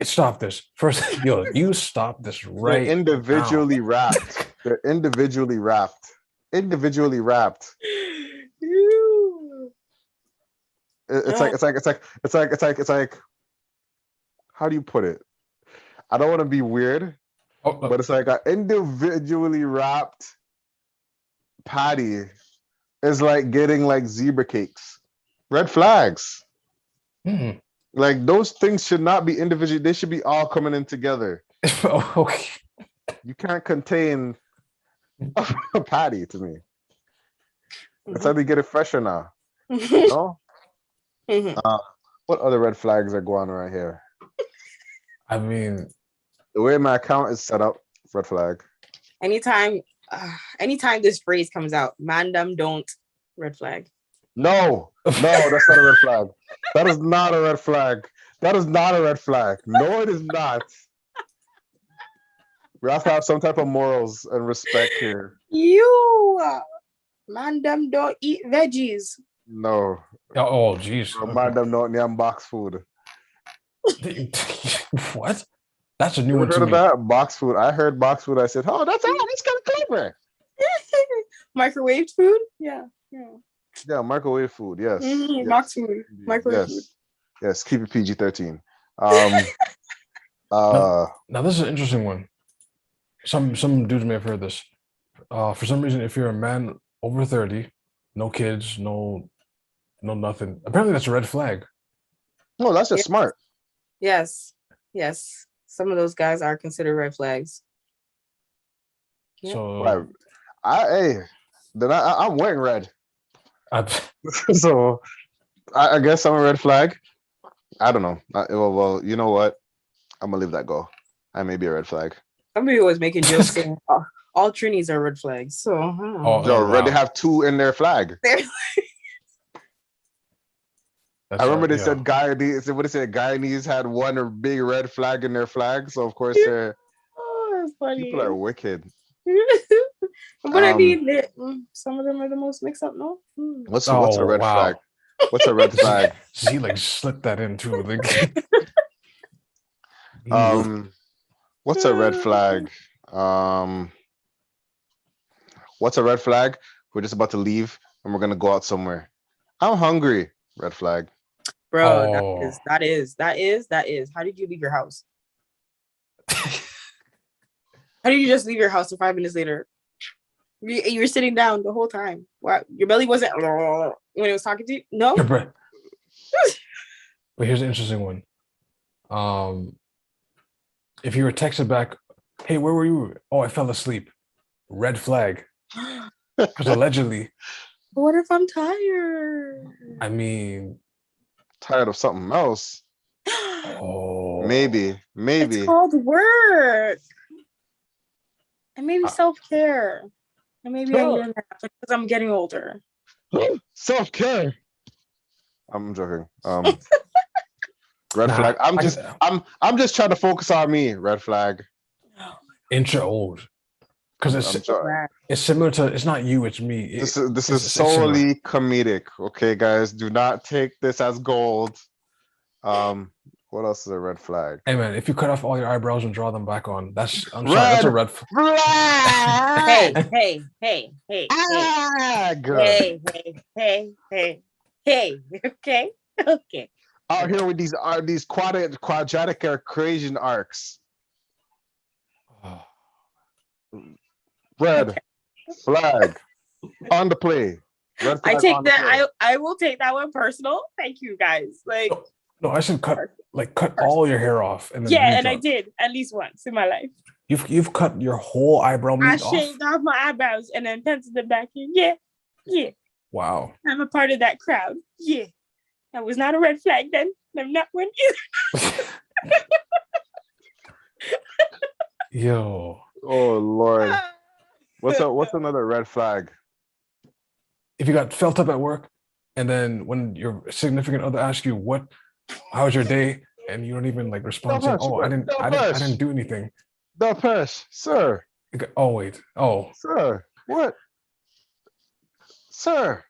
[SPEAKER 2] Stop this first. Yo, you stop this right.
[SPEAKER 1] They're individually wrapped. They're individually wrapped. Individually wrapped. It's like. How do you put it? I don't want to be weird, but it's like an individually wrapped patty is like getting like zebra cakes. Red flags.
[SPEAKER 2] Mm-hmm.
[SPEAKER 1] Like those things should not be individual. They should be all coming in together.
[SPEAKER 2] Okay.
[SPEAKER 1] You can't contain a patty to me. That's how they get it fresher now. No? What other red flags are going around here?
[SPEAKER 2] I mean,
[SPEAKER 1] the way my account is set up, red flag.
[SPEAKER 3] Anytime this phrase comes out, man, them don't, red flag.
[SPEAKER 1] No, that's not a red flag. That is not a red flag. That is not a red flag. No, it is not. We have to have some type of morals and respect here.
[SPEAKER 3] Man, them don't eat veggies.
[SPEAKER 1] No.
[SPEAKER 2] Oh, jeez.
[SPEAKER 1] Man, them don't eat box food.
[SPEAKER 2] What? That's a new one
[SPEAKER 1] to
[SPEAKER 2] me.
[SPEAKER 1] Heard of that? Box food. I heard box food. I said, oh, that's kind of clever.
[SPEAKER 3] Microwaved food? Yeah.
[SPEAKER 1] Yeah, microwave food. Yes. Yes.
[SPEAKER 3] Box food. Microwave food.
[SPEAKER 1] Yes. Keep it PG-13.
[SPEAKER 2] Now this is an interesting one. Some dudes may have heard this. For some reason, if you're a man over 30, no kids, no nothing. Apparently, that's a red flag.
[SPEAKER 1] No, that's just smart.
[SPEAKER 3] Yes. Some of those guys are considered red flags.
[SPEAKER 2] So,
[SPEAKER 1] I'm wearing red. So, I guess I'm a red flag. I don't know. Well, you know what? I'm gonna leave that go. I may be a red flag.
[SPEAKER 3] Somebody was making jokes saying all Trinis are red flags. So,
[SPEAKER 1] they have 2 in their flag. I remember they said Guyanese had 1 big red flag in their flag. So of course they're funny. People are wicked.
[SPEAKER 3] But I mean, some of them are the most mixed up. No.
[SPEAKER 1] What's a red flag? What's a red flag?
[SPEAKER 2] He like slipped that into
[SPEAKER 1] what's a red flag? What's a red flag? We're just about to leave and we're gonna go out somewhere. I'm hungry. Red flag.
[SPEAKER 3] Bro, that is. How did you leave your house? How did you just leave your house and 5 minutes later? You were sitting down the whole time. What? Your belly wasn't when it was talking to you? No.
[SPEAKER 2] But here's an interesting one. If you were texted back, hey, where were you? Oh, I fell asleep. Red flag. Because allegedly.
[SPEAKER 3] What if I'm tired?
[SPEAKER 2] I mean,
[SPEAKER 1] tired of something else. Maybe.
[SPEAKER 3] It's called work. And maybe self-care. And maybe I need a nap because I'm getting older.
[SPEAKER 1] Self-care. I'm joking. Red flag. I'm just trying to focus on me. Red flag.
[SPEAKER 2] Inch old. Because it's similar to, it's not you, it's me.
[SPEAKER 1] This is solely comedic. Okay, guys, do not take this as gold. What else is a red flag?
[SPEAKER 2] Hey man, if you cut off all your eyebrows and draw them back on, that's a red flag.
[SPEAKER 3] Hey. Okay.
[SPEAKER 1] Out here with these quadratic equation arcs. Red flag on the play. Red
[SPEAKER 3] I
[SPEAKER 1] flag
[SPEAKER 3] take
[SPEAKER 1] on the play.
[SPEAKER 3] that. I will take that one personal. Thank you guys. Like,
[SPEAKER 2] No, I said cut all your hair off and then
[SPEAKER 3] yeah, and I
[SPEAKER 2] redraw.
[SPEAKER 3] did at least once in my life.
[SPEAKER 2] You've cut your whole eyebrow
[SPEAKER 3] I
[SPEAKER 2] meat off.
[SPEAKER 3] shaved off my eyebrows and then penciled them back in. Yeah, yeah.
[SPEAKER 2] Wow.
[SPEAKER 3] I'm a part of that crowd. Yeah, that was not a red flag then. I'm not one either.
[SPEAKER 2] Yo,
[SPEAKER 1] Oh Lord. What's another red flag?
[SPEAKER 2] if you got felt up at work, and then when your significant other asks you how was your day, and you don't even like respond saying, "Oh, I didn't do anything."
[SPEAKER 1] Dapesh, sir.
[SPEAKER 2] You go, oh wait, oh
[SPEAKER 1] Sir. What? Sir.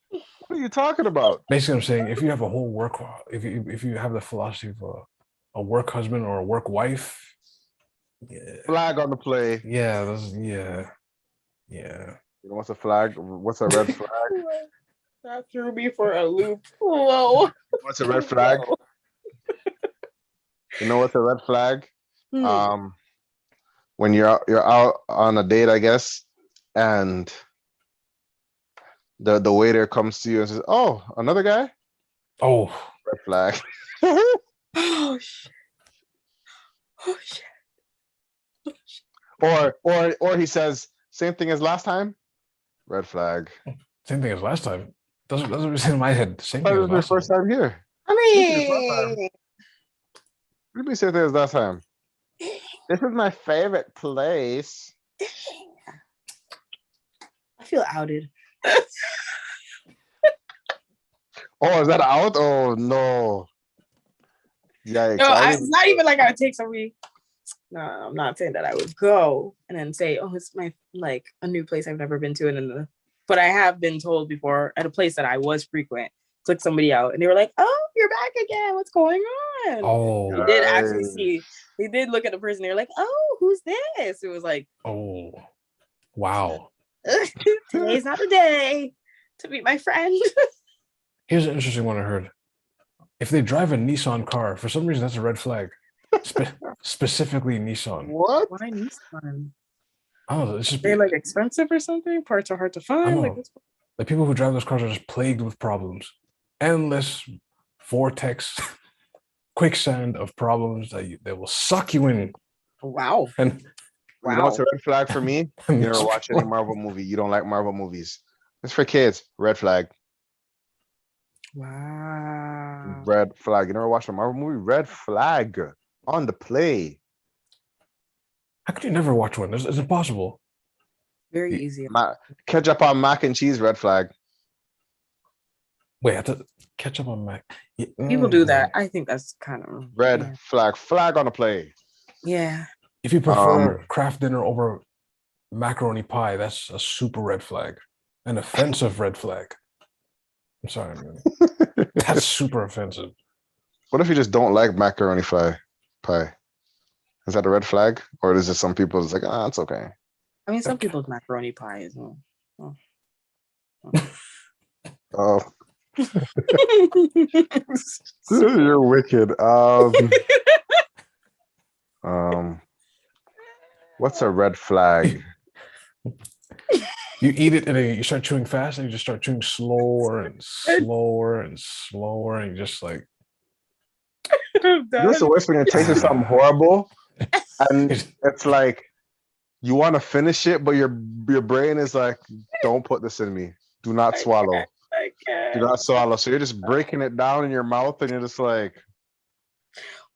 [SPEAKER 1] What are you talking about?
[SPEAKER 2] basically, I'm saying if you have a whole work, if you have the philosophy of a work husband or a work wife, yeah,
[SPEAKER 1] Flag on the play.
[SPEAKER 2] yeah, yeah.
[SPEAKER 1] You know what's a flag? What's a red flag?
[SPEAKER 3] That threw me for a loop. Whoa.
[SPEAKER 1] What's a red flag? You know what's a red flag? When you're out on a date, I guess, and the waiter comes to you and says, "Oh, another guy?"
[SPEAKER 2] Oh,
[SPEAKER 1] Red flag.
[SPEAKER 3] Oh shit. Oh shit.
[SPEAKER 1] Or he says, "Same thing as last time." Red flag.
[SPEAKER 2] same thing as last time. Doesn't really sit in my head. Same
[SPEAKER 1] That
[SPEAKER 2] thing
[SPEAKER 1] was
[SPEAKER 2] as
[SPEAKER 1] your
[SPEAKER 2] last
[SPEAKER 1] first
[SPEAKER 2] time.
[SPEAKER 1] time here.
[SPEAKER 3] I mean,
[SPEAKER 1] What do you same thing as last time? This is my favorite place.
[SPEAKER 3] I feel outed.
[SPEAKER 1] Oh, is that out? Oh no. Yikes.
[SPEAKER 3] No,
[SPEAKER 1] I
[SPEAKER 3] it's
[SPEAKER 1] was-
[SPEAKER 3] not even like I would take somebody. No, I'm not saying that I would go and then say, "Oh, it's my like a new place I've never been to," and then but I have been told before at a place that I was frequent, took somebody out, and they were like, "Oh, you're back again. What's going on?"
[SPEAKER 2] Oh,
[SPEAKER 3] They did actually
[SPEAKER 1] Nice.
[SPEAKER 3] see. They did look at the person. They were like, "Oh, who's this?" It was like,
[SPEAKER 2] oh, wow.
[SPEAKER 3] "Today's not the day to meet my friend."
[SPEAKER 2] Here's an interesting one I heard. If they drive a Nissan car, for some reason that's a red flag. Specifically Nissan.
[SPEAKER 1] What?
[SPEAKER 3] Why Nissan?
[SPEAKER 2] I don't know. It's just
[SPEAKER 3] They're like expensive or something. Parts are hard to
[SPEAKER 2] I
[SPEAKER 3] find.
[SPEAKER 2] don't
[SPEAKER 3] Like,
[SPEAKER 2] know.
[SPEAKER 3] what's
[SPEAKER 2] The people who drive those cars are just plagued with problems. Endless vortex, quicksand of problems that will suck you in.
[SPEAKER 3] wow.
[SPEAKER 2] And
[SPEAKER 1] You know what's a red flag for me? You never watch any
[SPEAKER 2] wow.
[SPEAKER 1] Marvel movie. You don't like Marvel movies. It's for kids. Red flag.
[SPEAKER 3] Wow.
[SPEAKER 1] Red flag. You never watched a Marvel movie? Red flag on the play.
[SPEAKER 2] How could you never watch one? It's impossible.
[SPEAKER 3] Very easy.
[SPEAKER 1] Ketchup on mac and cheese. Red flag.
[SPEAKER 2] Wait, I have to catch up on Mac. Yeah,
[SPEAKER 3] People do that. I think that's kind of
[SPEAKER 1] Red flag. Flag on the play.
[SPEAKER 3] Yeah.
[SPEAKER 2] If you prefer craft dinner over macaroni pie, that's a super red flag. An offensive red flag. I'm sorry, man. That's super offensive.
[SPEAKER 1] What if you just don't like macaroni pie? Is that a red flag? Or is it some people it's like, it's okay.
[SPEAKER 3] I mean, some people's macaroni pie is.
[SPEAKER 1] Oh, you're wicked. What's a red flag?
[SPEAKER 2] You eat it and then you start chewing fast and you just start chewing slower and slower and slower and you're just like
[SPEAKER 1] This is the worst when you're tasting something horrible and it's like you want to finish it, but your brain is like, don't put this in me. Do not swallow.
[SPEAKER 3] I can't.
[SPEAKER 1] Do not swallow. So you're just breaking it down in your mouth and you're just like,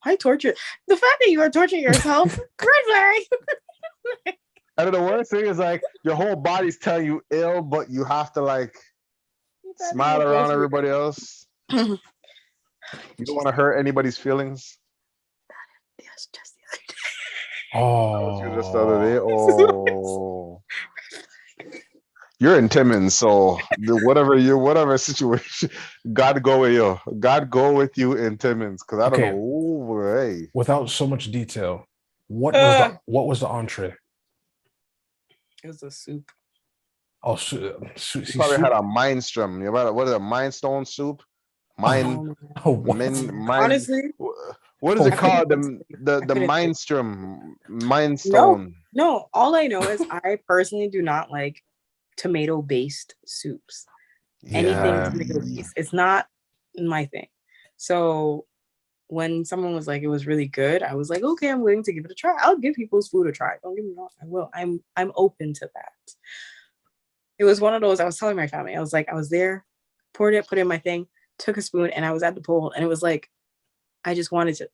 [SPEAKER 3] Why torture? The fact that you are torturing yourself, red flag.
[SPEAKER 1] and the worst thing is like your whole body's telling you ill, but you have to like smile around everybody else. You don't want to hurt anybody's feelings.
[SPEAKER 3] Yes, just the other day.
[SPEAKER 2] oh,
[SPEAKER 1] Just the other day. Oh, you're in Timmins, so whatever situation, God go with you. God go with you in Timmins, because I don't
[SPEAKER 2] Okay.
[SPEAKER 1] know. Ooh, hey.
[SPEAKER 2] without so much detail, what was the entree?
[SPEAKER 3] It was a soup.
[SPEAKER 2] Oh,
[SPEAKER 1] You probably had a mindstrom. You had what is a mindstone soup?
[SPEAKER 2] Oh, wow.
[SPEAKER 3] Honestly,
[SPEAKER 1] What is it
[SPEAKER 2] I
[SPEAKER 1] called?
[SPEAKER 3] couldn't-
[SPEAKER 1] The
[SPEAKER 3] couldn't-
[SPEAKER 1] Mind Stone.
[SPEAKER 3] No, all I know is I personally do not like tomato-based soups. Anything
[SPEAKER 2] Yeah.
[SPEAKER 3] tomato-based. It's not my thing. So when someone was like, it was really good, I was like, okay, I'm willing to give it a try. I'll give people's food a try. Don't get me wrong. I will. I'm open to that. It was one of those, I was telling my family, I was like, I was there, poured it, put it in my thing, took a spoon, and I was at the pool, and it was like, I just wanted to.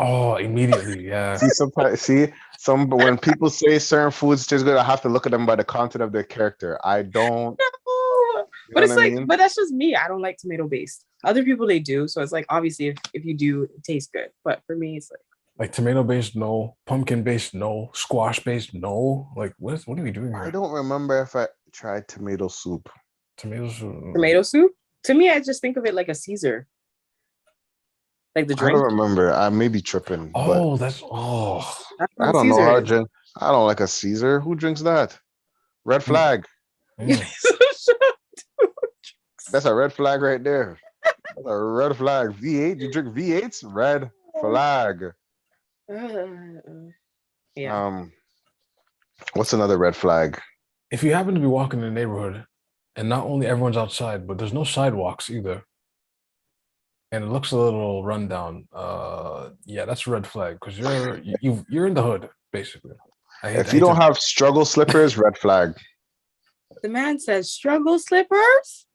[SPEAKER 2] Oh, immediately, yeah.
[SPEAKER 1] But when people say certain foods taste good, I have to look at them by the content of their character. I don't.
[SPEAKER 3] No.
[SPEAKER 1] You
[SPEAKER 3] But
[SPEAKER 1] know
[SPEAKER 3] it's
[SPEAKER 1] what I
[SPEAKER 3] like,
[SPEAKER 1] mean?
[SPEAKER 3] but that's just me. I don't like tomato based. Other people they do. So it's like obviously if you do, it tastes good. But for me, it's
[SPEAKER 2] Like tomato based, no. Pumpkin based, no. Squash based, no. Like what are we doing
[SPEAKER 1] I
[SPEAKER 2] here?
[SPEAKER 1] don't remember if I tried tomato soup.
[SPEAKER 2] Tomatoes.
[SPEAKER 3] tomato soup. To me, I just think of it like a Caesar. Like the
[SPEAKER 1] I
[SPEAKER 3] drink.
[SPEAKER 1] don't remember. I may be tripping, but
[SPEAKER 2] Oh, that's
[SPEAKER 3] That's
[SPEAKER 1] I
[SPEAKER 3] what
[SPEAKER 1] don't know
[SPEAKER 3] Caesar
[SPEAKER 1] how to
[SPEAKER 3] is.
[SPEAKER 1] drink. I don't like a Caesar. Who drinks that? Red flag.
[SPEAKER 2] mm.
[SPEAKER 1] That's a red flag right there. That's a red flag. V8. You drink V8s? Red flag.
[SPEAKER 3] Yeah.
[SPEAKER 1] What's another red flag?
[SPEAKER 2] If you happen to be walking in the neighborhood and not only everyone's outside, but there's no sidewalks either, and it looks a little rundown, yeah, that's a red flag because you're in the hood basically.
[SPEAKER 1] If you don't have struggle slippers, red flag.
[SPEAKER 3] The man says struggle slippers.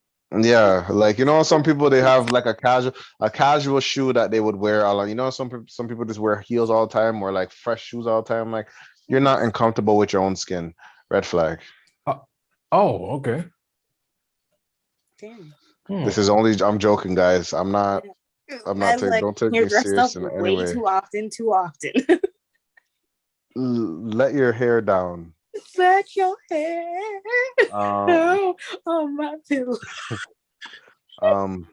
[SPEAKER 1] Yeah, like some people they have like a casual shoe that they would wear all. Some people just wear heels all the time or like fresh shoes all the time. Like you're not uncomfortable with your own skin. Red flag.
[SPEAKER 2] Oh, okay.
[SPEAKER 3] Damn.
[SPEAKER 1] This is only. I'm joking, guys. I'm not
[SPEAKER 3] Man's
[SPEAKER 1] taking.
[SPEAKER 3] like,
[SPEAKER 1] Don't take
[SPEAKER 3] you're
[SPEAKER 1] me
[SPEAKER 3] dressed up
[SPEAKER 1] serious in any
[SPEAKER 3] way
[SPEAKER 1] way.
[SPEAKER 3] too often.
[SPEAKER 1] Let your hair down.
[SPEAKER 3] Let your hair
[SPEAKER 1] Um,
[SPEAKER 3] on my pillow.
[SPEAKER 1] um,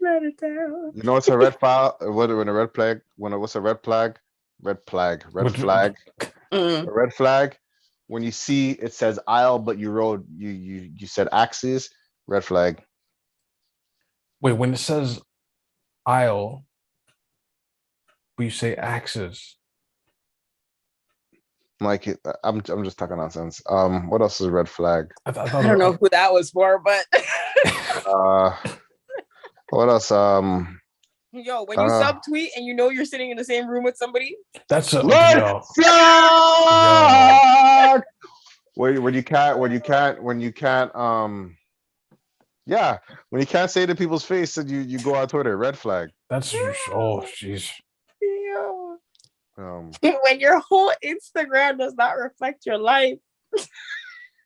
[SPEAKER 3] Let it down.
[SPEAKER 1] what's a red flag? When a red flag? What's a red flag? Red flag. Red
[SPEAKER 2] What-
[SPEAKER 1] flag.
[SPEAKER 3] Mm.
[SPEAKER 1] A red flag. When you see it says aisle, but you said axis. Red flag.
[SPEAKER 2] Wait, when it says aisle, but you say axis.
[SPEAKER 1] Like I'm just talking nonsense. What else is a red flag?
[SPEAKER 2] I thought
[SPEAKER 3] I don't know who that was for, but
[SPEAKER 1] What else?
[SPEAKER 3] yo, when you subtweet and you know you're sitting in the same room with somebody,
[SPEAKER 2] That's a
[SPEAKER 1] Red
[SPEAKER 2] yo.
[SPEAKER 1] flag. When you can't yeah, when you can't say it to people's face that you go on Twitter, red flag.
[SPEAKER 2] That's oh jeez.
[SPEAKER 3] yo,
[SPEAKER 1] Um,
[SPEAKER 3] when your whole Instagram does not reflect your life.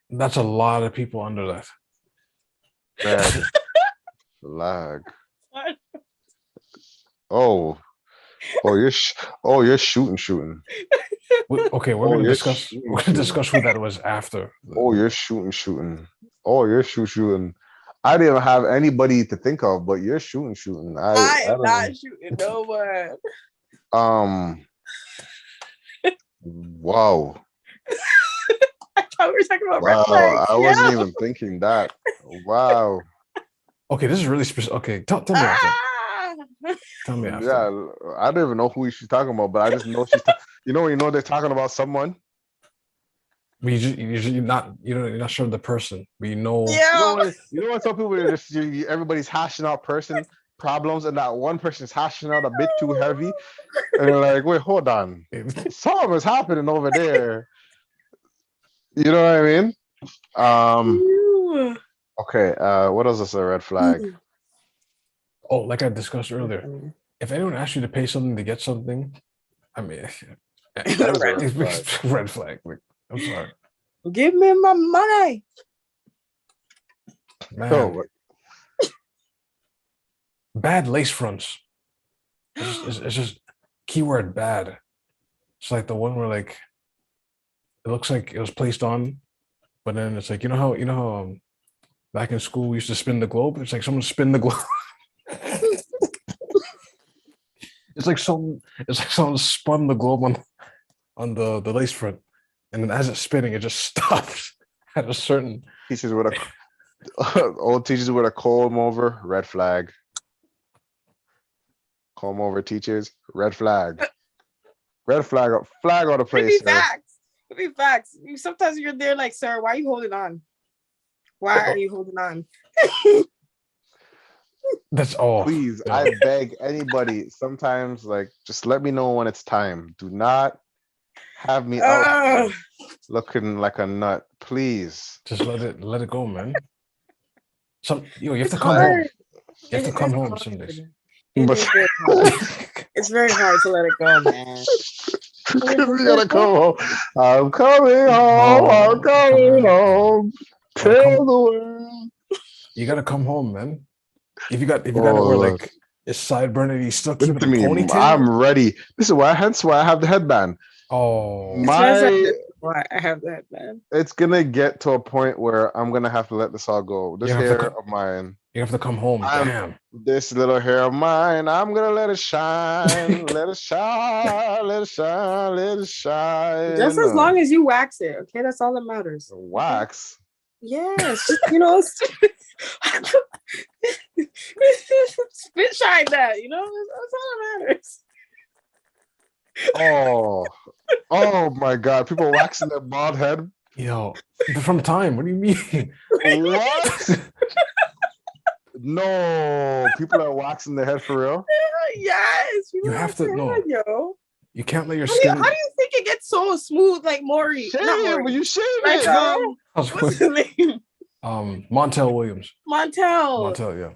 [SPEAKER 2] That's a lot of people under that.
[SPEAKER 1] red flag. Oh, you're shooting.
[SPEAKER 2] Okay, we're
[SPEAKER 1] Oh,
[SPEAKER 2] gonna
[SPEAKER 1] you're
[SPEAKER 2] discuss.
[SPEAKER 1] shooting,
[SPEAKER 2] We're gonna
[SPEAKER 1] shooting.
[SPEAKER 2] discuss who that was after.
[SPEAKER 1] Oh, you're shooting. Oh, you're shooting. I didn't even have anybody to think of, but you're shooting.
[SPEAKER 3] I am
[SPEAKER 1] don't
[SPEAKER 3] not
[SPEAKER 1] know.
[SPEAKER 3] shooting no one.
[SPEAKER 1] Wow.
[SPEAKER 3] I thought we were talking about red
[SPEAKER 1] Wow.
[SPEAKER 3] flags.
[SPEAKER 1] I wasn't even thinking that. Wow.
[SPEAKER 2] Okay, this is really specific. Okay, tell me after. Tell me after.
[SPEAKER 1] Yeah, I don't even know who she's talking about, but I just know when they're talking about someone.
[SPEAKER 2] But you're not you're not sure of the person, but you know.
[SPEAKER 3] Yeah.
[SPEAKER 1] You know what some people are just everybody's hashing out person problems, and that one person's hashing out a bit too heavy, and they're like, "Wait, hold on, something is happening over there." You know what I mean? Okay. What else is a red flag?
[SPEAKER 2] Oh, like I discussed earlier, if anyone asks you to pay something to get something, I mean,
[SPEAKER 1] That is a red
[SPEAKER 2] it's
[SPEAKER 1] flag.
[SPEAKER 2] red flag. Like, I'm sorry,
[SPEAKER 3] Give me my money.
[SPEAKER 2] man.
[SPEAKER 1] Oh,
[SPEAKER 2] Bad lace fronts. It's just keyword bad. It's like the one where like it looks like it was placed on, but then it's like you know how back in school we used to spin the globe. It's like someone spin the globe. It's like someone spun the globe on the lace front, and then as it's spinning, it just stops at a certain.
[SPEAKER 1] teachers with old teachers with a comb over, red flag. Comb over teachers. Red flag. Red flag. Flag on the
[SPEAKER 3] It'd
[SPEAKER 1] place,
[SPEAKER 3] be
[SPEAKER 1] sir.
[SPEAKER 3] facts. It'd be facts. Sometimes you're there like, sir, why are you holding on? Why are you holding on?
[SPEAKER 2] That's all.
[SPEAKER 1] Please,
[SPEAKER 2] Yeah.
[SPEAKER 1] I beg anybody. Sometimes, like, just let me know when it's time. Do not have me out
[SPEAKER 3] Ugh.
[SPEAKER 1] looking like a nut, please.
[SPEAKER 2] Just let it go, man. You have
[SPEAKER 3] It's
[SPEAKER 2] to come home.
[SPEAKER 3] hard.
[SPEAKER 2] You have to
[SPEAKER 3] It's
[SPEAKER 2] come home
[SPEAKER 3] hard.
[SPEAKER 2] some days.
[SPEAKER 3] It
[SPEAKER 1] But-
[SPEAKER 3] is very hard. It's very hard to let it go, man.
[SPEAKER 1] We gotta come home. I'm coming home.
[SPEAKER 2] No,
[SPEAKER 1] I'm coming
[SPEAKER 2] come on.
[SPEAKER 1] home.
[SPEAKER 2] Gotta
[SPEAKER 1] Tell
[SPEAKER 2] come-
[SPEAKER 1] the world.
[SPEAKER 2] You gotta come home, man. If you got to
[SPEAKER 1] Oh,
[SPEAKER 2] wear
[SPEAKER 1] Lord.
[SPEAKER 2] like a sideburn and you still keep
[SPEAKER 1] Listen
[SPEAKER 2] it
[SPEAKER 1] to
[SPEAKER 2] a
[SPEAKER 1] me.
[SPEAKER 2] ponytail.
[SPEAKER 1] I'm ready. This is why. Hence why I have the headband.
[SPEAKER 2] Oh,
[SPEAKER 3] Why I have that, man.
[SPEAKER 1] It's gonna get to a point where I'm gonna have to let this all go. This
[SPEAKER 2] You have to
[SPEAKER 1] hair
[SPEAKER 2] cut-
[SPEAKER 1] of mine,
[SPEAKER 2] you have to come home. Damn.
[SPEAKER 1] this little hair of mine, I'm gonna let it shine, let it shine, let it shine, let it shine.
[SPEAKER 3] Just as long as you wax it, okay? That's all that matters.
[SPEAKER 1] Wax.
[SPEAKER 3] Yes, just, spit shine that, that's all that matters.
[SPEAKER 1] Oh my God! People waxing their bald head.
[SPEAKER 2] Yo, from time. What do you mean?
[SPEAKER 1] What? No, people are waxing their head for real.
[SPEAKER 3] Yes,
[SPEAKER 2] You have to know.
[SPEAKER 3] yo.
[SPEAKER 2] You can't let your
[SPEAKER 3] How do you,
[SPEAKER 2] skin.
[SPEAKER 3] how do you think it gets so smooth like Maury?
[SPEAKER 1] Shave,
[SPEAKER 3] Not
[SPEAKER 1] but
[SPEAKER 3] Maury.
[SPEAKER 1] you shave
[SPEAKER 3] Like
[SPEAKER 1] it, bro.
[SPEAKER 3] what's his name?
[SPEAKER 2] Montel Williams.
[SPEAKER 3] Montel.
[SPEAKER 2] Yeah.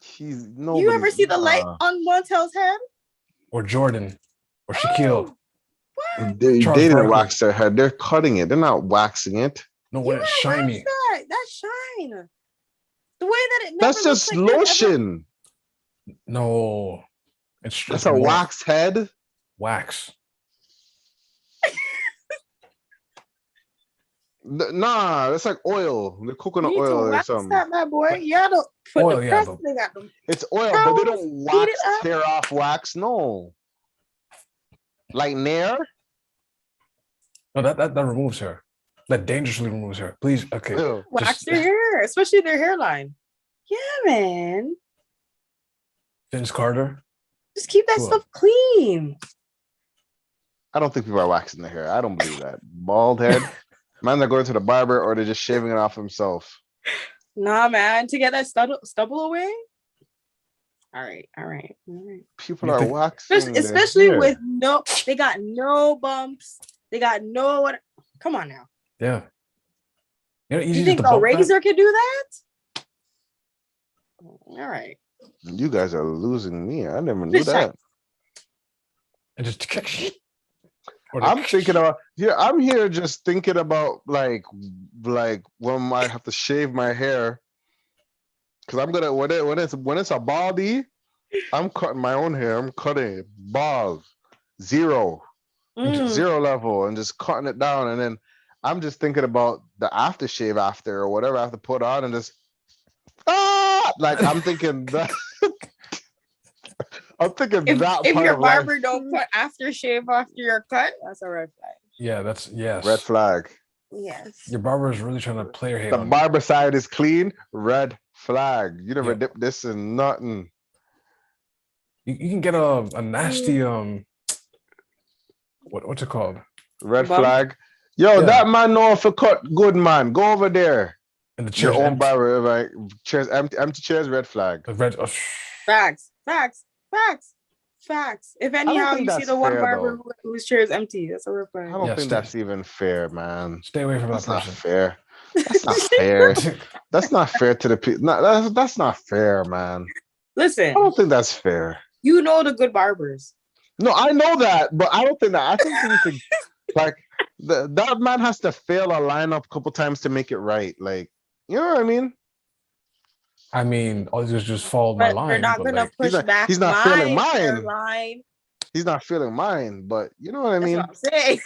[SPEAKER 1] He's
[SPEAKER 3] You ever see the light on Montel's head?
[SPEAKER 2] Or Jordan. Or Shaquille.
[SPEAKER 3] What?
[SPEAKER 1] They
[SPEAKER 2] Charles
[SPEAKER 1] didn't
[SPEAKER 2] Barkley.
[SPEAKER 1] wax their head. They're cutting it. They're not waxing it.
[SPEAKER 2] No, when it's shiny.
[SPEAKER 3] That shine. The way that it never
[SPEAKER 1] That's
[SPEAKER 3] looks
[SPEAKER 1] just
[SPEAKER 3] like there's
[SPEAKER 1] lotion.
[SPEAKER 2] No. It's
[SPEAKER 1] That's a
[SPEAKER 2] more
[SPEAKER 1] wax head.
[SPEAKER 2] wax.
[SPEAKER 1] Nah, that's like oil. The coconut
[SPEAKER 3] You need
[SPEAKER 1] oil
[SPEAKER 3] to
[SPEAKER 1] or
[SPEAKER 3] wax
[SPEAKER 1] something.
[SPEAKER 3] that, my boy. You gotta put
[SPEAKER 2] Oil,
[SPEAKER 3] the
[SPEAKER 2] yeah,
[SPEAKER 3] press.
[SPEAKER 2] but-
[SPEAKER 3] They got them.
[SPEAKER 1] It's oil, but they
[SPEAKER 3] Powers,
[SPEAKER 1] don't
[SPEAKER 3] heat
[SPEAKER 1] wax,
[SPEAKER 3] it up.
[SPEAKER 1] tear off wax. No. Like Nair?
[SPEAKER 2] No, that removes hair. That dangerously removes hair. Please, okay.
[SPEAKER 1] Ew.
[SPEAKER 3] Wax
[SPEAKER 2] Just-
[SPEAKER 3] their hair, especially their hairline. Yeah, man.
[SPEAKER 2] Vince Carter.
[SPEAKER 3] Just keep that
[SPEAKER 2] Cool.
[SPEAKER 3] stuff clean.
[SPEAKER 1] I don't think people are waxing their hair. I don't believe that. Bald head. Man, they're going to the barber or they're just shaving it off himself.
[SPEAKER 3] Nah, man. To get that stubble away. All right.
[SPEAKER 1] People
[SPEAKER 2] You
[SPEAKER 1] are
[SPEAKER 2] think-
[SPEAKER 1] waxing.
[SPEAKER 3] Especially
[SPEAKER 1] their hair.
[SPEAKER 3] with they got no bumps. They got no what. Come on now.
[SPEAKER 2] Yeah. You know, easy
[SPEAKER 3] You
[SPEAKER 2] just
[SPEAKER 3] think
[SPEAKER 2] to
[SPEAKER 3] a
[SPEAKER 2] bump that.
[SPEAKER 3] razor could do that? All right.
[SPEAKER 1] You guys are losing me. I never knew
[SPEAKER 3] Just check.
[SPEAKER 1] that.
[SPEAKER 2] And just
[SPEAKER 1] I'm thinking about I'm here just thinking about like when I have to shave my hair. Cause I'm gonna when it's a baldy, I'm cutting my own hair. I'm cutting it bald, zero level, and just cutting it down. And then I'm just thinking about the aftershave after or whatever I have to put on, and just like I'm thinking that. I'm thinking
[SPEAKER 3] If
[SPEAKER 1] that
[SPEAKER 3] if
[SPEAKER 1] part
[SPEAKER 3] your
[SPEAKER 1] of life.
[SPEAKER 3] barber don't put aftershave after your cut, that's a red flag.
[SPEAKER 2] Yeah, that's yes.
[SPEAKER 1] Red flag.
[SPEAKER 3] Yes.
[SPEAKER 2] Your barber is really trying to play your head
[SPEAKER 1] The
[SPEAKER 2] on you.
[SPEAKER 1] barber side is clean. Red flag. You never
[SPEAKER 2] Yep.
[SPEAKER 1] dip this in nothing.
[SPEAKER 2] You can get a nasty what's it called?
[SPEAKER 1] Red
[SPEAKER 3] Bump?
[SPEAKER 1] flag. Yo,
[SPEAKER 2] Yeah.
[SPEAKER 1] that man know if a cut good man. Go over there.
[SPEAKER 2] And the
[SPEAKER 1] Your
[SPEAKER 2] chair's
[SPEAKER 1] own
[SPEAKER 2] empty.
[SPEAKER 1] barber, like chairs empty chairs. Red flag.
[SPEAKER 2] The red.
[SPEAKER 3] Facts. If anyhow
[SPEAKER 1] think
[SPEAKER 3] you see
[SPEAKER 1] that's
[SPEAKER 3] the one
[SPEAKER 1] fair,
[SPEAKER 3] barber
[SPEAKER 1] though.
[SPEAKER 3] whose chair is empty, that's a red
[SPEAKER 1] I
[SPEAKER 3] flag.
[SPEAKER 1] don't
[SPEAKER 2] Yeah,
[SPEAKER 1] think
[SPEAKER 2] stay-
[SPEAKER 1] that's even fair, man.
[SPEAKER 2] Stay away from
[SPEAKER 1] That's
[SPEAKER 2] that
[SPEAKER 1] not
[SPEAKER 2] person.
[SPEAKER 1] fair. That's not fair. That's not fair to the people. No, that's not fair, man.
[SPEAKER 3] Listen,
[SPEAKER 1] I don't think that's fair.
[SPEAKER 3] you know the good barbers.
[SPEAKER 1] No, I know that, but I don't think that. I think we need to like that man has to fail a lineup a couple times to make it right. Like, you know what I mean?
[SPEAKER 2] I mean, all you just follow my
[SPEAKER 3] But
[SPEAKER 2] line.
[SPEAKER 3] they're not
[SPEAKER 2] but,
[SPEAKER 3] gonna
[SPEAKER 2] like,
[SPEAKER 3] push back.
[SPEAKER 1] he's not feeling
[SPEAKER 3] my
[SPEAKER 1] mine.
[SPEAKER 3] hairline.
[SPEAKER 1] He's not feeling mine, but you know what I
[SPEAKER 3] That's
[SPEAKER 1] mean?
[SPEAKER 3] what I'm saying.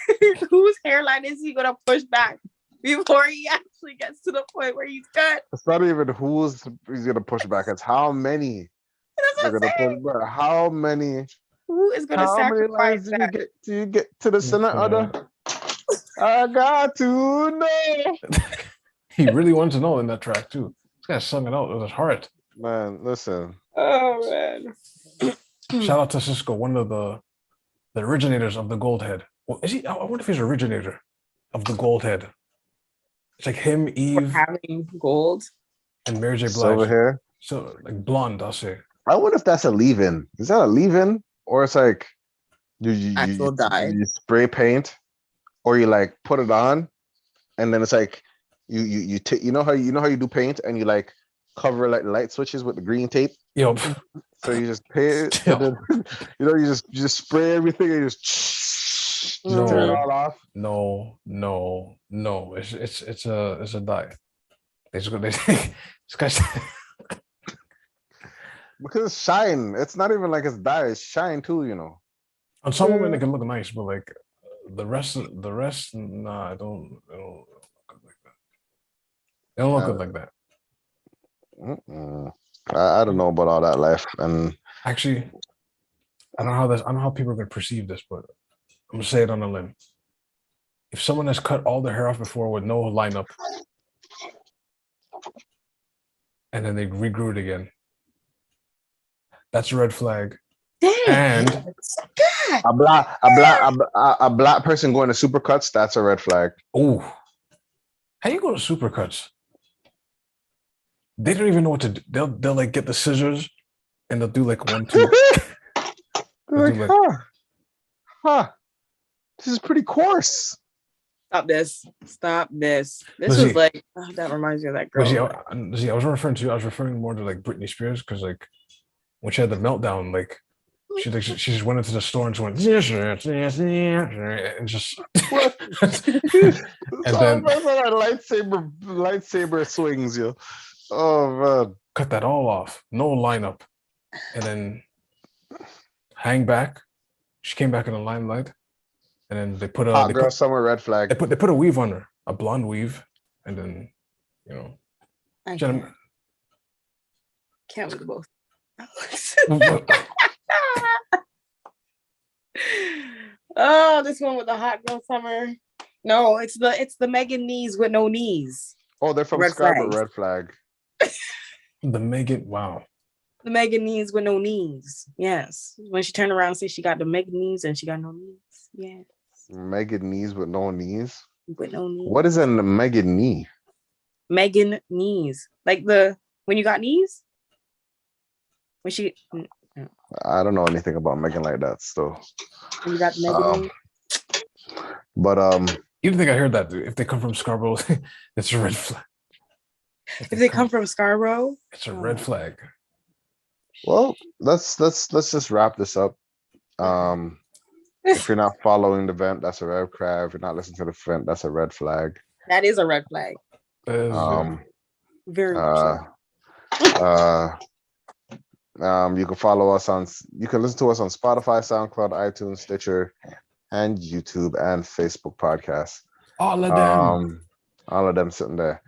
[SPEAKER 3] Whose hairline is he gonna push back before he actually gets to the point where he's cut?
[SPEAKER 1] It's not even who's he's gonna push back. It's how many
[SPEAKER 3] That's
[SPEAKER 1] they're
[SPEAKER 3] what
[SPEAKER 1] gonna
[SPEAKER 3] I'm saying.
[SPEAKER 1] push back. How many?
[SPEAKER 3] Who is gonna
[SPEAKER 1] How many
[SPEAKER 3] sacrifice
[SPEAKER 1] lines
[SPEAKER 3] that?
[SPEAKER 1] do you get to the center of the? I got to know.
[SPEAKER 2] he really wanted to know in that track too. This guy sung it out with his heart.
[SPEAKER 1] Man, listen.
[SPEAKER 3] Oh man.
[SPEAKER 2] Shout out to Cisco, one of the originators of the gold head. Well, is he? I wonder if he's originator of the gold head. It's like him,
[SPEAKER 3] For
[SPEAKER 2] Eve,
[SPEAKER 3] having gold.
[SPEAKER 2] and Mary J.
[SPEAKER 1] Silver
[SPEAKER 2] Blige.
[SPEAKER 1] hair.
[SPEAKER 2] So like blonde, I'll say.
[SPEAKER 1] I wonder if that's a leave-in. Is that a leave-in, or it's like
[SPEAKER 3] Actual dye.
[SPEAKER 1] you spray paint, or you like put it on, and then it's like you know how you do paint, and you like cover like light switches with the green tape.
[SPEAKER 2] Yo,
[SPEAKER 1] So you just paint, and then you just spray everything, and you just turn it all off.
[SPEAKER 2] no. It's a dye. They just go. This guy's.
[SPEAKER 1] Because it's shine. It's not even like it's dye. It's shine too.
[SPEAKER 2] On some women they can look nice, but like the rest, nah, I don't look like that. They don't look good like that.
[SPEAKER 1] I don't know about all that life, and
[SPEAKER 2] Actually, I don't know how people are gonna perceive this, but I'm gonna say it on a limb. If someone has cut all their hair off before with no lineup, and then they regrew it again, that's a red flag.
[SPEAKER 3] Dang.
[SPEAKER 2] And
[SPEAKER 1] a black person going to supercuts, that's a red flag.
[SPEAKER 2] oh, how you go to supercuts? They don't even know what to do. They'll like get the scissors and they'll do like 1, 2.
[SPEAKER 1] Like, huh. This is pretty coarse.
[SPEAKER 3] Stop this. This
[SPEAKER 2] Lizzie,
[SPEAKER 3] was like, that reminds me of that girl.
[SPEAKER 2] I was referring more to like Britney Spears, because like when she had the meltdown, like she just went into the store and just went and just and then
[SPEAKER 1] lightsaber swings, yo. Oh man.
[SPEAKER 2] Cut that all off. No lineup. And then hang back. She came back in the limelight. And then they put a
[SPEAKER 1] hot girl summer red flag.
[SPEAKER 2] They put a weave on her, a blonde weave, and then
[SPEAKER 3] I can't with both. Oh, this one with the hot girl summer. No, it's the Megan knees with no knees.
[SPEAKER 1] Oh, they're from Scarborough. Red flag.
[SPEAKER 2] The Megan, wow.
[SPEAKER 3] The Megan knees with no knees. Yes. When she turned around and said she got the Megan knees and she got no knees. Yes.
[SPEAKER 1] Megan knees with no knees?
[SPEAKER 3] With no knees.
[SPEAKER 1] What is a Megan knee?
[SPEAKER 3] Megan knees. Like when you got knees? When she
[SPEAKER 1] I don't know anything about Megan like that, so.
[SPEAKER 3] When you got the Megan knees?
[SPEAKER 1] But
[SPEAKER 2] you don't think I heard that? If they come from Scarborough, it's a red flag.
[SPEAKER 3] If they come from Scarborough,
[SPEAKER 2] it's a red flag.
[SPEAKER 1] Well, let's just wrap this up. If you're not following the event, that's a red flag. If you're not listening to the event, that's a red flag.
[SPEAKER 3] That is a red flag. Very much so.
[SPEAKER 1] You can follow us you can listen to us on Spotify, SoundCloud, iTunes, Stitcher, and YouTube and Facebook podcasts.
[SPEAKER 2] All of them.
[SPEAKER 1] All of them sitting there.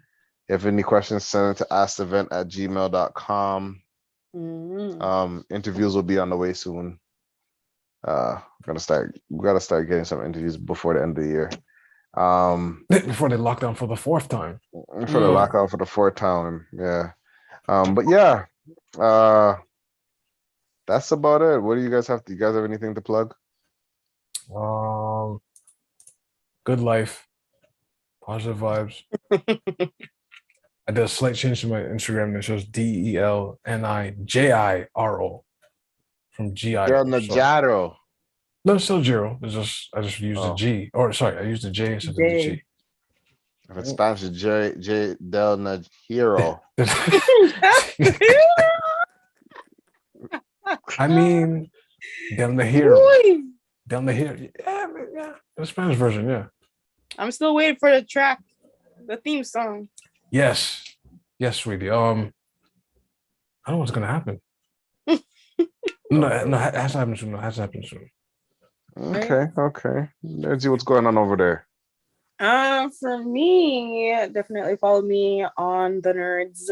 [SPEAKER 1] If any questions, send it to askthevent@gmail.com. Interviews will be on the way soon. We gotta start getting some interviews before the end of the year.
[SPEAKER 2] Before they lock down for the 4th time.
[SPEAKER 1] For the lockout for the 4th time, yeah. But yeah, that's about it. What do you guys have? Do you guys have anything to plug?
[SPEAKER 2] Good life, positive vibes. I did a slight change to my Instagram that shows DELNIJIRO from GI.
[SPEAKER 1] Jaro.
[SPEAKER 2] No, it's still Giro. It's just I just used the G. Or sorry, I used the J instead of the G.
[SPEAKER 1] If it's Spanish, it's J Del Najiro.
[SPEAKER 2] I mean, Del Najiro. Del Najiro. Yeah, the Spanish version, yeah. I'm
[SPEAKER 3] still waiting for the track, the theme song.
[SPEAKER 2] Yes, sweetie. I don't know what's gonna happen. No, it has to happen soon.
[SPEAKER 1] Okay. Let's see what's going on over there.
[SPEAKER 3] For me, definitely follow me on the Nerds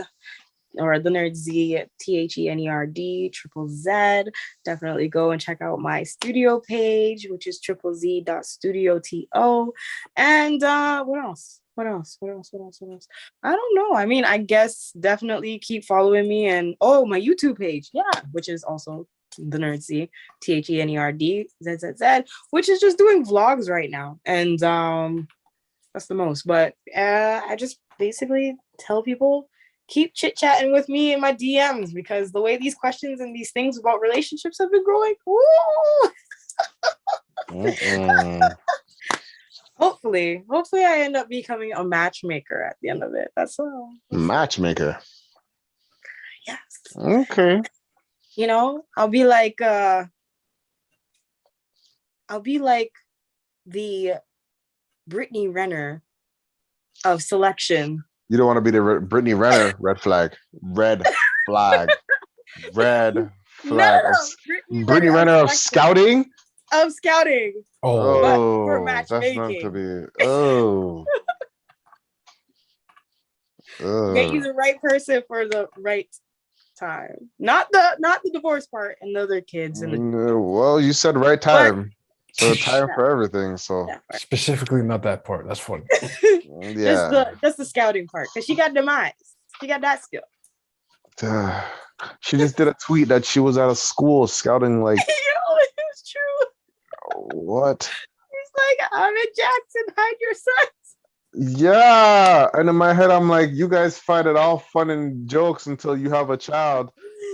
[SPEAKER 3] or the Nerds Z, THENERD Z. Definitely go and check out my studio page, which is ZZ.studioTO. And what else? I don't know. I mean, I guess definitely keep following me and my YouTube page, which is also the Nerdzy, THENERDZZZ, which is just doing vlogs right now. And that's the most. But I just basically tell people, keep chit-chatting with me in my DMs, because the way these questions and these things about relationships have been growing, hopefully I end up becoming a matchmaker at the end of it. That's all.
[SPEAKER 1] Matchmaker.
[SPEAKER 3] Yes.
[SPEAKER 1] Okay.
[SPEAKER 3] You know, I'll be like the Brittany Renner of selection.
[SPEAKER 1] You don't want to be the Brittany Renner. Red flag. Red flag. Red flag.
[SPEAKER 3] No.
[SPEAKER 1] Brittany Renner of scouting.
[SPEAKER 3] Of scouting.
[SPEAKER 2] Oh,
[SPEAKER 3] But for
[SPEAKER 1] That's not
[SPEAKER 3] matchmaking.
[SPEAKER 1] to be. Oh.
[SPEAKER 3] Get you the right person for the right time. Not the divorce part and the other kids and the
[SPEAKER 1] Well, you said right time. So time for everything. So
[SPEAKER 2] specifically not that part. That's funny.
[SPEAKER 1] yeah.
[SPEAKER 3] just the scouting part, because she got demise. She got that skill.
[SPEAKER 1] She just did a tweet that she was out of school scouting. Like,
[SPEAKER 3] it was true.
[SPEAKER 1] What?
[SPEAKER 3] He's like, I'm in Jackson, hide your sons.
[SPEAKER 1] Yeah, and in my head, I'm like, you guys find it all fun and jokes until you have a child,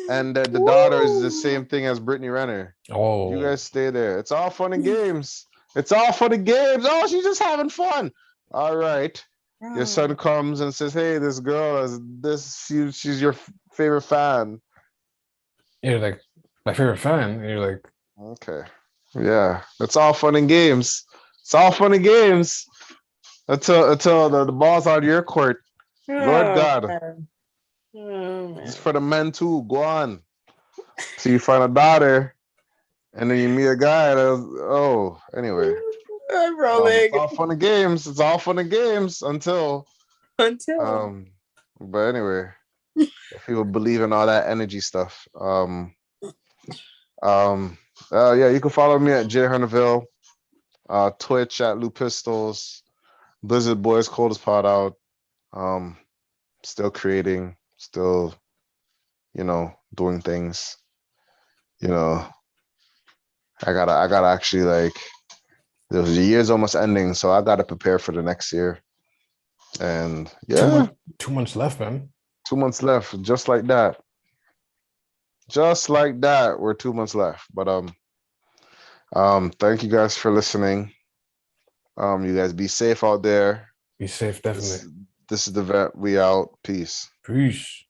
[SPEAKER 1] and the daughter is the same thing as Brittany Renner.
[SPEAKER 2] Oh,
[SPEAKER 1] You guys stay there. It's all fun and games. It's all fun and games. Oh, she's just having fun. All right. Your son comes and says, "Hey, this girl is this. She's your favorite fan."
[SPEAKER 2] You're like, my favorite fan. And you're like,
[SPEAKER 1] okay, yeah. It's all fun and games. It's all fun and games until the ball's out of your court. Lord God, it's for the men too. Go on. So you find a daughter, and then you meet a guy. Anyway.
[SPEAKER 3] I'm rolling.
[SPEAKER 1] It's all fun and games. It's all fun and games until. But anyway, if people believe in all that energy stuff, yeah, you can follow me at J Hunterville, Twitch at Lou Pistols, Blizzard Boys Coldest Pod out. Still creating, still, doing things. I gotta actually like. The year's almost ending, so I gotta prepare for the next year. And yeah,
[SPEAKER 2] 2 months left, man.
[SPEAKER 1] 2 months left, just like that. Just like that, we're 2 months left. But thank you guys for listening. You guys be safe out there.
[SPEAKER 2] Be safe, definitely.
[SPEAKER 1] This is the Vent. We out. Peace.
[SPEAKER 2] Peace.